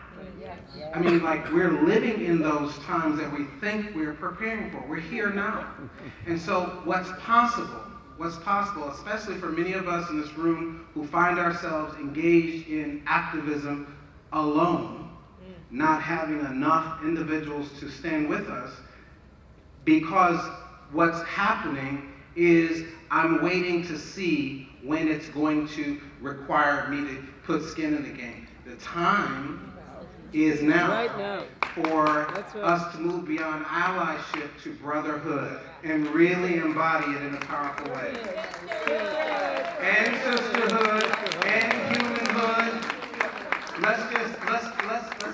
I mean, like, we're living in those times that we think we're preparing for. We're here now. And so what's possible, especially for many of us in this room who find ourselves engaged in activism alone, not having enough individuals to stand with us, because what's happening is I'm waiting to see when it's going to require me to put skin in the game. The time is now, Right now. for That's right. us to move beyond allyship to brotherhood and really embody it in a powerful way. And sisterhood and humanhood. Let's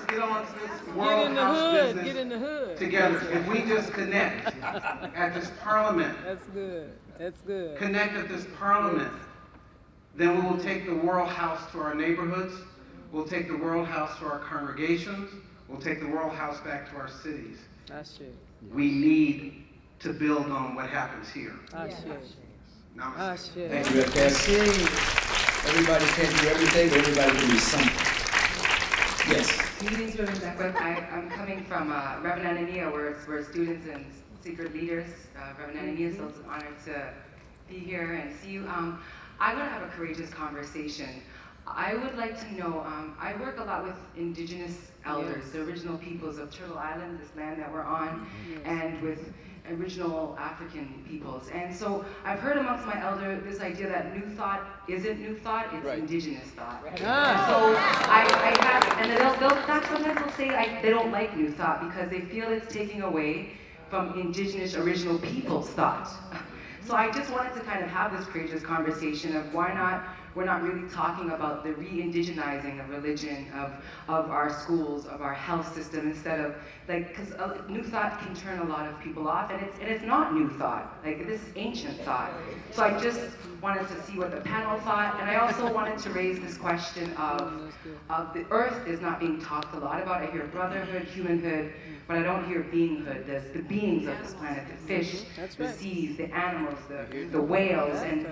get on to this world house business Get in the hood. together. If we just connect at this parliament, That's good. That's good. connect at this parliament, then we will take the world house to our neighborhoods. We'll take the World House to our congregations. We'll take the World House back to our cities. That's it. We need to build on what happens here. That's it. Namaste. That's it. Thank you, Yvette. Everybody can't do everything, but everybody can do something. Yes. Greetings, Reverend Beckwith. I'm coming from Reverend Anania, where students and secret leaders, Reverend Anania, so it's an honor to be here and see you. I want to have a courageous conversation. I would like to know, I work a lot with indigenous elders, the original peoples of Turtle Island, this land that we're on, and with original African peoples. And so I've heard amongst my elder this idea that new thought isn't new thought, it's indigenous thought. So I have, and sometimes they'll say they don't like new thought because they feel it's taking away from indigenous original people's thought. So I just wanted to kind of have this courageous conversation of why not, we're not really talking about the re-indigenizing of religion, of our schools, of our health system, instead of, like, because new thought can turn a lot of people off, and it's not new thought, like, this is ancient thought. So I just wanted to see what the panel thought, and I also wanted to raise this question of the earth is not being talked a lot about. I hear brotherhood, humanhood, but I don't hear beinghood. There's the beings of this planet, the fish, the seas, the animals, the whales, and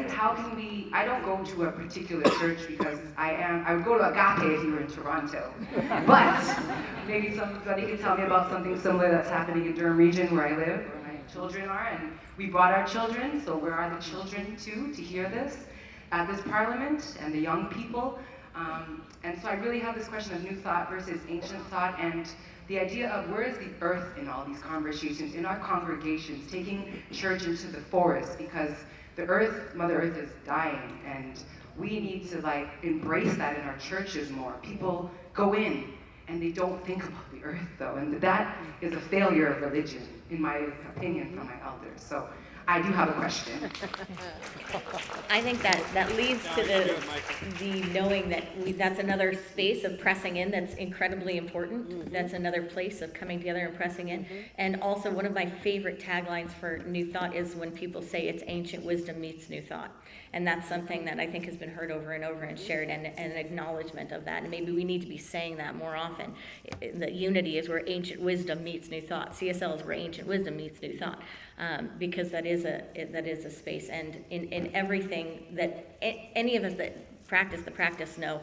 how can we, I don't go to a particular church because I would go to Agape if you were in Toronto, but maybe somebody could tell me about something similar that's happening in Durham region where I live, where my children are, and we brought our children, so where are the children to hear this at this parliament and the young people? And so I really have this question of new thought versus ancient thought, and the idea of where is the earth in all these conversations, in our congregations, taking church into the forest, because the earth, Mother Earth is dying, and we need to like embrace that in our churches more. People go in and they don't think about the earth though, and that is a failure of religion, in my opinion, from my elders. So I do have a question. I think that leads to the knowing that that's another space of pressing in that's incredibly important. That's another place of coming together and pressing in. And also one of my favorite taglines for New Thought is when people say it's ancient wisdom meets new thought. And that's something that I think has been heard over and over and shared, and an acknowledgement of that. And maybe we need to be saying that more often. That unity is where ancient wisdom meets new thought. CSL is where ancient wisdom meets new thought. Because that is a space, and in everything that any of us that practice the practice know,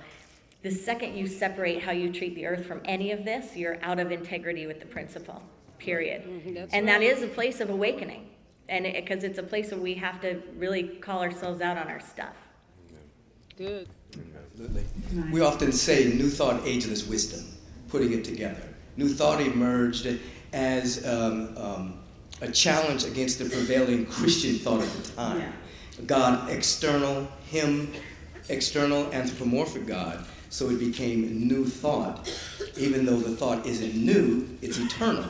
the second you separate how you treat the earth from any of this, you're out of integrity with the principle, period. And that is a place of awakening, and because it's a place where we have to really call ourselves out on our stuff. Good. Absolutely. We often say new thought, ageless wisdom, putting it together. New thought emerged as a challenge against the prevailing Christian thought of the time. Yeah. God external, him external, anthropomorphic God. So it became new thought. Even though the thought isn't new, it's eternal.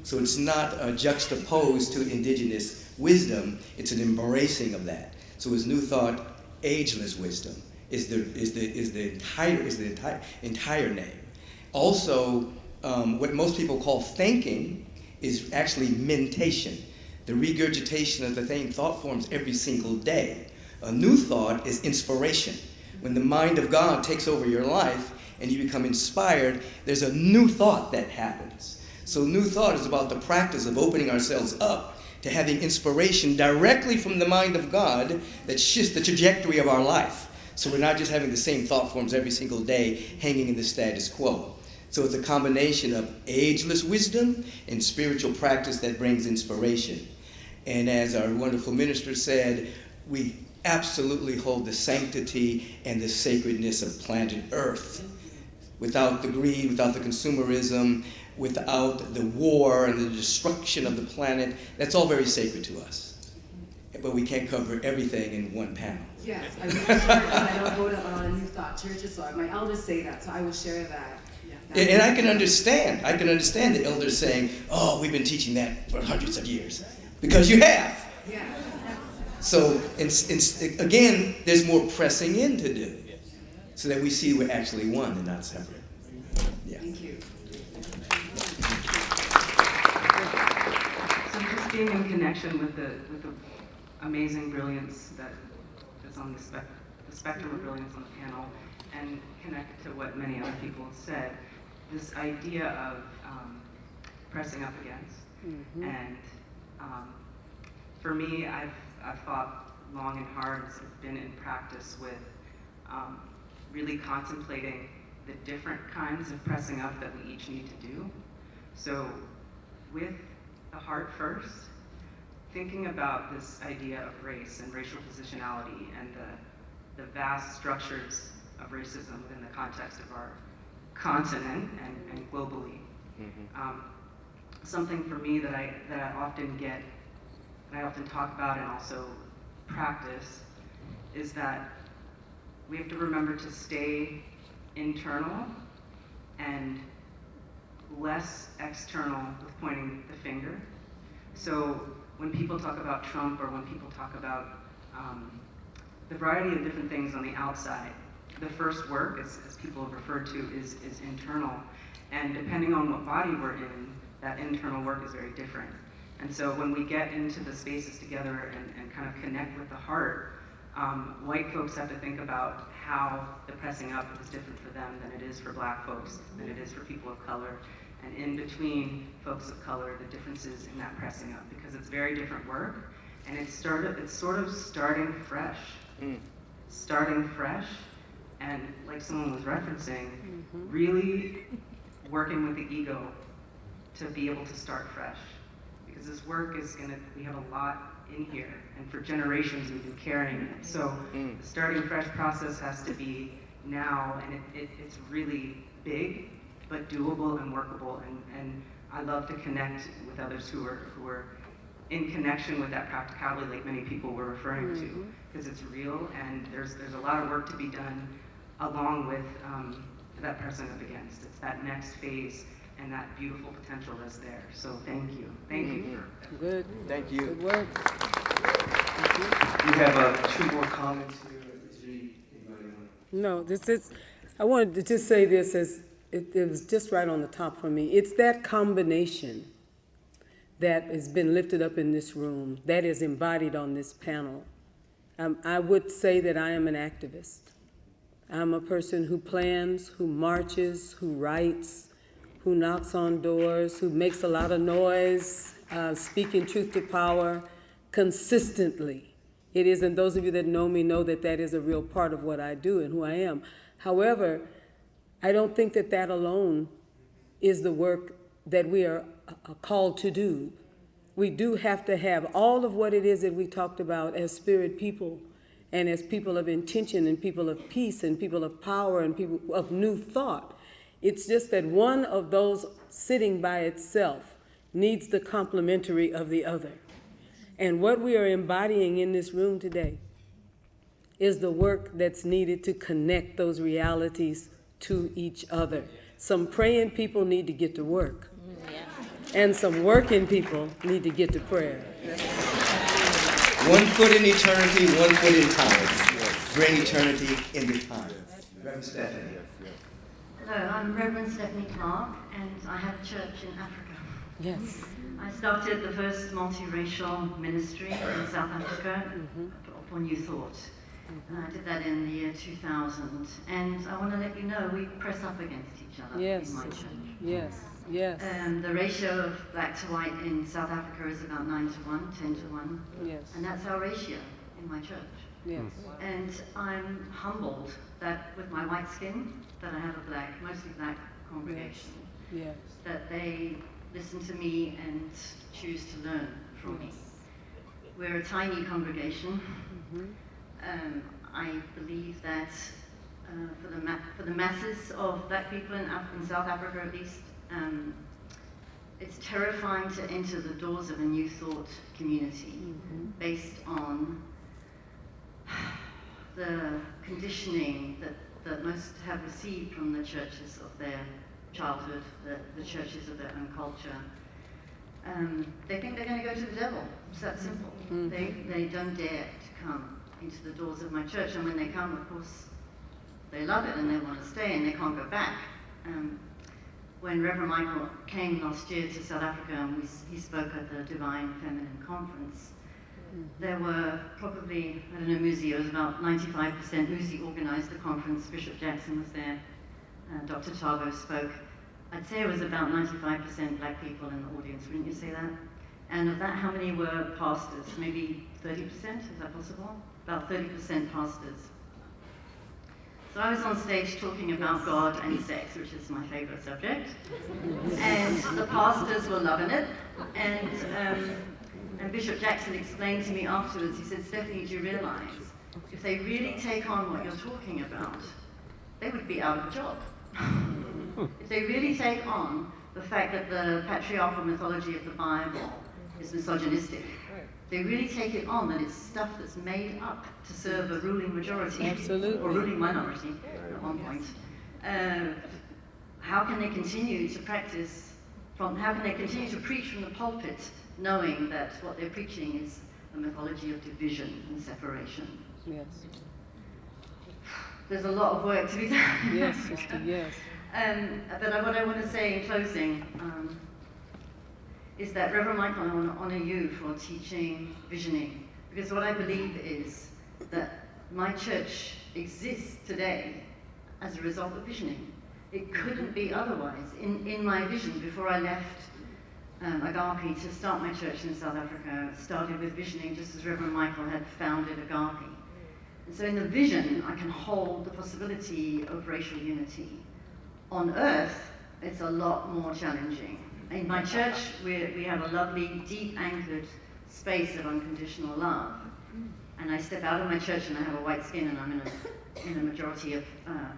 So it's not juxtaposed to indigenous wisdom, it's an embracing of that. So it's new thought, ageless wisdom is the entire name. Also, what most people call thinking is actually mentation, the regurgitation of the same thought forms every single day. A new thought is inspiration. When the mind of God takes over your life and you become inspired, there's a new thought that happens. So new thought is about the practice of opening ourselves up to having inspiration directly from the mind of God that shifts the trajectory of our life. So we're not just having the same thought forms every single day hanging in the status quo. So it's a combination of ageless wisdom and spiritual practice that brings inspiration. And as our wonderful minister said, we absolutely hold the sanctity and the sacredness of planet Earth. Without the greed, without the consumerism, without the war and the destruction of the planet, that's all very sacred to us. But we can't cover everything in one panel. Yes, I will share because I don't go to a lot of New Thought churches, so my elders say that, so I will share that. And I can understand the elders saying, oh, we've been teaching that for hundreds of years. Because you have. Yeah. So, again, there's more pressing in to do so that we see we're actually one and not separate. Yeah. Thank you. So just being in connection with the amazing brilliance that is on the spectrum of brilliance on the panel, and connected to what many other people have said, this idea of pressing up against. And for me, I've thought long and hard, as I've been in practice with really contemplating the different kinds of pressing up that we each need to do. So with the heart first, thinking about this idea of race and racial positionality and the vast structures of racism within the context of our continent and globally. Something for me that I often get, and I often talk about and also practice, is that we have to remember to stay internal and less external with pointing the finger. So when people talk about Trump or when people talk about the variety of different things on the outside, the first work, as people have referred to, is internal. And depending on what body we're in, that internal work is very different. And so when we get into the spaces together and kind of connect with the heart, white folks have to think about how the pressing up is different for them than it is for black folks, than it is for people of color. And in between folks of color, the differences in that pressing up, because it's very different work, and it's sort of starting fresh. Starting fresh, and like someone was referencing, really working with the ego to be able to start fresh. Because this work is we have a lot in here, and for generations we've been carrying it. So the starting fresh process has to be now, and it's really big, but doable and workable, and I love to connect with others who are in connection with that practicality, like many people were referring to, because it's real, and there's a lot of work to be done along with that pressing up against. It's that next phase and that beautiful potential that's there. So thank you. Thank you. Good. Thank you. Good work. We have 2 more comments here. Is there anybody want to? No, this is, I wanted to just say this as, it was just right on the top for me. It's that combination that has been lifted up in this room, that is embodied on this panel. I would say that I am an activist. I'm a person who plans, who marches, who writes, who knocks on doors, who makes a lot of noise, speaking truth to power consistently. It is, and those of you that know me know that that is a real part of what I do and who I am. However, I don't think that that alone is the work that we are called to do. We do have to have all of what it is that we talked about as spirit people and as people of intention and people of peace and people of power and people of new thought. It's just that one of those sitting by itself needs the complementary of the other. And what we are embodying in this room today is the work that's needed to connect those realities to each other. Some praying people need to get to work. And some working people need to get to prayer. 1 foot in eternity, 1 foot in time. Bring eternity into time. Reverend Stephanie. Hello, I'm Reverend Stephanie Clark, and I have a church in Africa. Yes. I started the first multiracial ministry in South Africa for New Thought. And I did that in the year 2000. And I want to let you know, we press up against each other in my church. Yes, yes. The ratio of black to white in South Africa is about 9 to 1, 10 to 1. Yes. And that's our ratio in my church. Yes. And I'm humbled that with my white skin, that I have a mostly black congregation. Yes. That they listen to me and choose to learn from me. We're a tiny congregation. I believe that for the masses of black people in South Africa at least, it's terrifying to enter the doors of a New Thought community based on the conditioning that most have received from the churches of their childhood, the churches of their own culture. They think they're going to go to the devil. It's that simple. They don't dare to come into the doors of my church, and when they come, of course, they love it and they want to stay and they can't go back. When Reverend Michael came last year to South Africa and he spoke at the Divine Feminine Conference, there were probably, I don't know, Musi, it was about 95%. Musi organized the conference, Bishop Jackson was there, Dr. Tavo spoke. I'd say it was about 95% black people in the audience, wouldn't you say that? And of that, how many were pastors? Maybe 30%, is that possible? About 30% pastors. So I was on stage talking about God and sex, which is my favorite subject. And the pastors were loving it. And Bishop Jackson explained to me afterwards, he said, Stephanie, do you realize if they really take on what you're talking about, they would be out of a job. If they really take on the fact that the patriarchal mythology of the Bible is misogynistic, they really take it on that it's stuff that's made up to serve a ruling majority. Absolutely. Or ruling minority at one point. How can they continue to practice how can they continue to preach from the pulpit knowing that what they're preaching is a mythology of division and separation? Yes. There's a lot of work to be done. Yes, sister, yes. But what I want to say in closing is that, Reverend Michael, I want to honor you for teaching visioning, because what I believe is that my church exists today as a result of visioning. It couldn't be otherwise. In my vision, before I left Agape to start my church in South Africa, it started with visioning just as Reverend Michael had founded Agape. And so in the vision, I can hold the possibility of racial unity. On earth, it's a lot more challenging. In my church, we have a lovely, deep anchored space of unconditional love. And I step out of my church and I have a white skin and I'm in a majority of,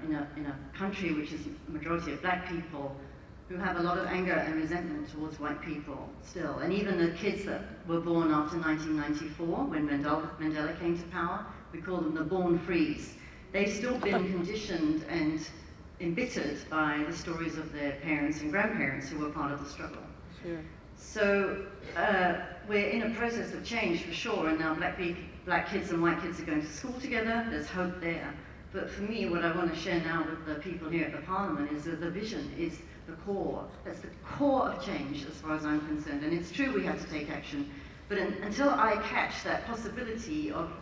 in a country which is a majority of black people who have a lot of anger and resentment towards white people still. And even the kids that were born after 1994, when Mandela came to power, we call them the born frees. They've still been conditioned and embittered by the stories of their parents and grandparents who were part of the struggle. Sure. So we're in a process of change for sure, and now black kids and white kids are going to school together. There's hope there. But for me, what I want to share now with the people here at the Parliament is that the vision is the core. That's the core of change as far as I'm concerned. And it's true we have to take action. But until I catch that possibility of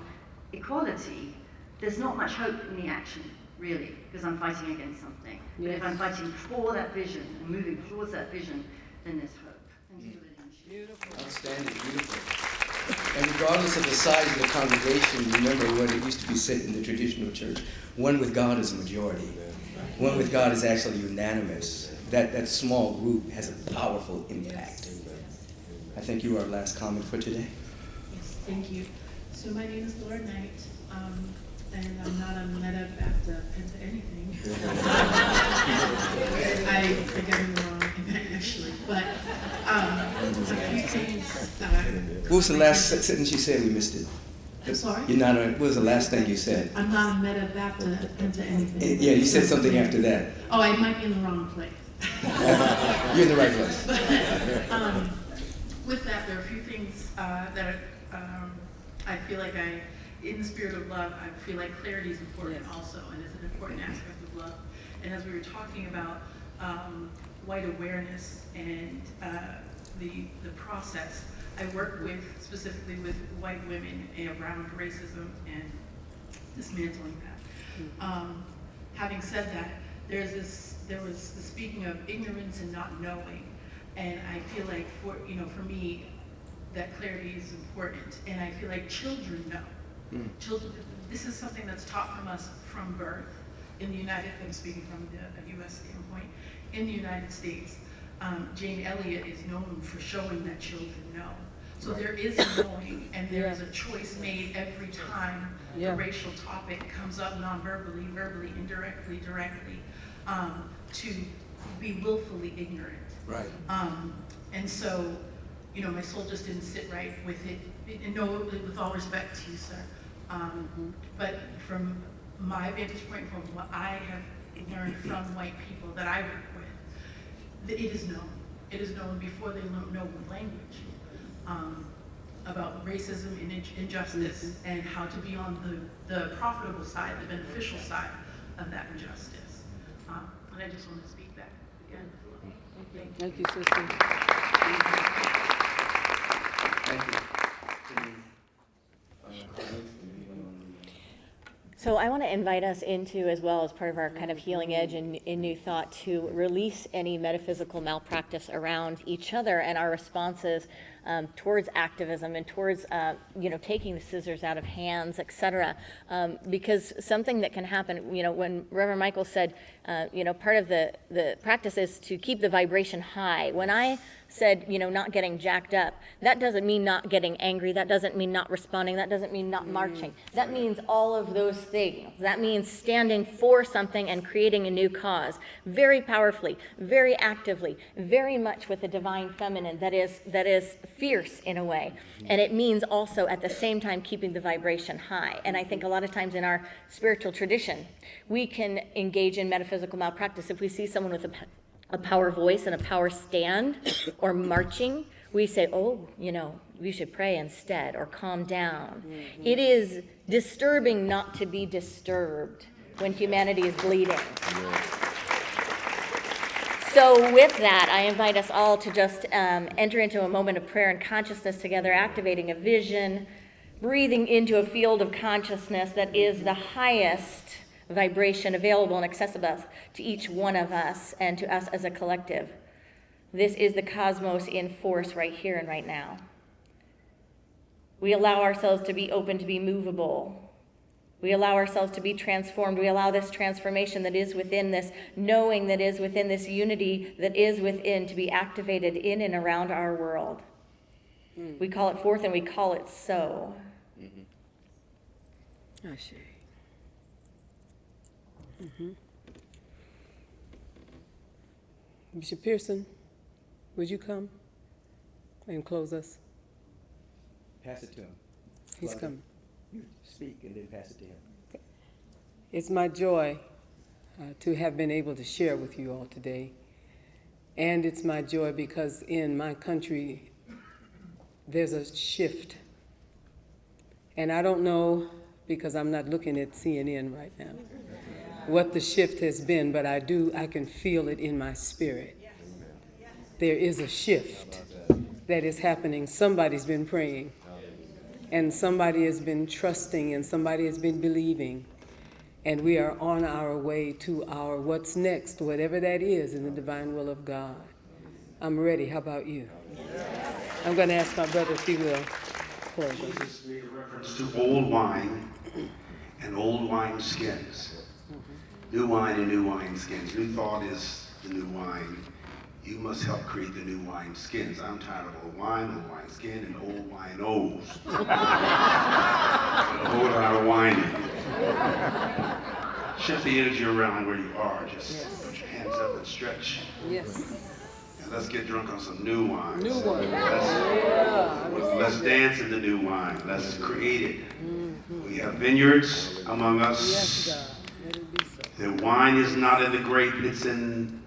equality, there's not much hope in the action, really, because I'm fighting against something. But if I'm fighting for that vision and moving towards that vision, then there's hope. Thank you for letting me share. Outstanding, beautiful. And regardless of the size of the congregation, remember what it used to be said in the traditional church, one with God is a majority. One with God is actually unanimous. That small group has a powerful impact. I think you are our last comment for today. Yes, thank you. So my name is Laura Knight, and I'm not a Meta Baptist into anything. I got it wrong, actually. But a few things. What was the last sentence you said? We missed it. I'm sorry? You're not what was the last thing you said? I'm not a Meta Baptist into anything. Yeah, you said something after that. Oh, I might be in the wrong place. You're in the right place. But, with that, there are a few things that I feel like in the spirit of love, I feel like clarity is important also, and is an important aspect of love. And as we were talking about white awareness and the process, I work specifically with white women around racism and dismantling that. Having said that, there was the speaking of ignorance and not knowing, and I feel like for me, that clarity is important, and I feel like children know. Children, this is something that's taught from us from birth. I'm speaking from the U.S. standpoint. In the United States, Jane Elliott is known for showing that children know. So there is a knowing, and there is a choice made every time the racial topic comes up non-verbally, verbally, indirectly, directly, to be willfully ignorant. Right. And so, my soul just didn't sit right with it. And no, with all respect to you, sir. But from my vantage point, from what I have learned from white people that I work with, it is known. It is known before they know the language about racism and injustice and how to be on the profitable side, the beneficial side of that injustice. And I just want to speak that again. Thank you, sister. Thank you. So I want to invite us into, as well as part of our kind of healing edge in New Thought, to release any metaphysical malpractice around each other and our responses towards activism and towards, taking the scissors out of hands, etc. Because something that can happen, when Reverend Michael said, part of the practice is to keep the vibration high. When I said, not getting jacked up, that doesn't mean not getting angry. That doesn't mean not responding. That doesn't mean not marching. That means all of those things. That means standing for something and creating a new cause, very powerfully, very actively, very much with the divine feminine that is fierce in a way. And it means also at the same time keeping the vibration high. And I think a lot of times in our spiritual tradition, we can engage in metaphysical malpractice. If we see someone with a power voice and a power stand or marching, we say, we should pray instead or calm down. Mm-hmm. It is disturbing not to be disturbed when humanity is bleeding. So with that, I invite us all to just enter into a moment of prayer and consciousness together, activating a vision, breathing into a field of consciousness that is the highest vibration available and accessible to each one of us and to us as a collective. This is the cosmos in force right here and right now. We allow ourselves to be open, to be movable. We allow ourselves to be transformed. We allow this transformation that is within, this knowing that is within, this unity that is within, to be activated in and around our world. We call it forth and we call it so. I see. Mm-hmm. Bishop Pearson, would you come and close us? Pass it to him. He's coming. You speak and then pass it to him. It's my joy to have been able to share with you all today. And it's my joy because in my country, there's a shift. And I don't know, because I'm not looking at CNN right now, what the shift has been, but I can feel it in my spirit. There is a shift that is happening. Somebody's been praying, and somebody has been trusting, and somebody has been believing, and we are on our way to our what's next, whatever that is in the divine will of God. I'm ready. How about you? I'm going to ask my brother if he will close us. Jesus made a reference to old wine and old wine skins. New wine and new wine skins. New thought is the new wine. You must help create the new wine skins. I'm tired of old wine skin, and old wine O's. A whole lot of whining. Shift the energy around where you are. Just put your hands up and stretch. Yes. And let's get drunk on some new wine. New wine. Let's dance in the new wine. Let's create it. Mm-hmm. We have vineyards among us. Yes, God. Let it be so. The wine is not in the grape, it's in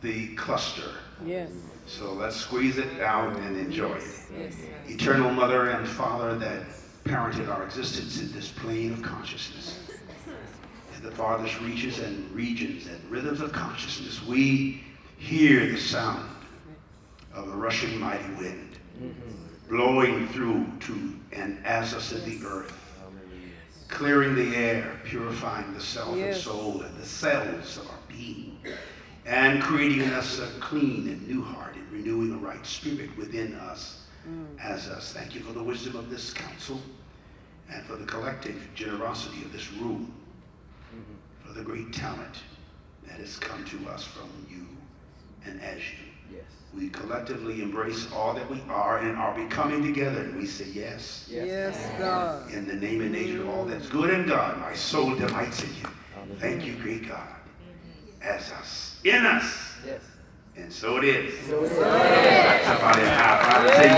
the cluster. Yes. So let's squeeze it out and enjoy it. Yes. Eternal Mother and Father that parented our existence in this plane of consciousness. In the farthest reaches and regions and rhythms of consciousness, we hear the sound of the rushing mighty wind, blowing through to and as us in the earth, clearing the air, purifying the self and soul and the cells of our being, and creating in us a clean and new heart and renewing a right spirit within us as us. Thank you for the wisdom of this council and for the collective generosity of this room, for the great talent that has come to us from you and as you. Yes. We collectively embrace all that we are and are becoming together, and we say yes. Yes, God. In the name and nature of all that's good in God, my soul delights in you. Thank you, great God, as us, in us. Yes. And so it is. So it is. Somebody high five and say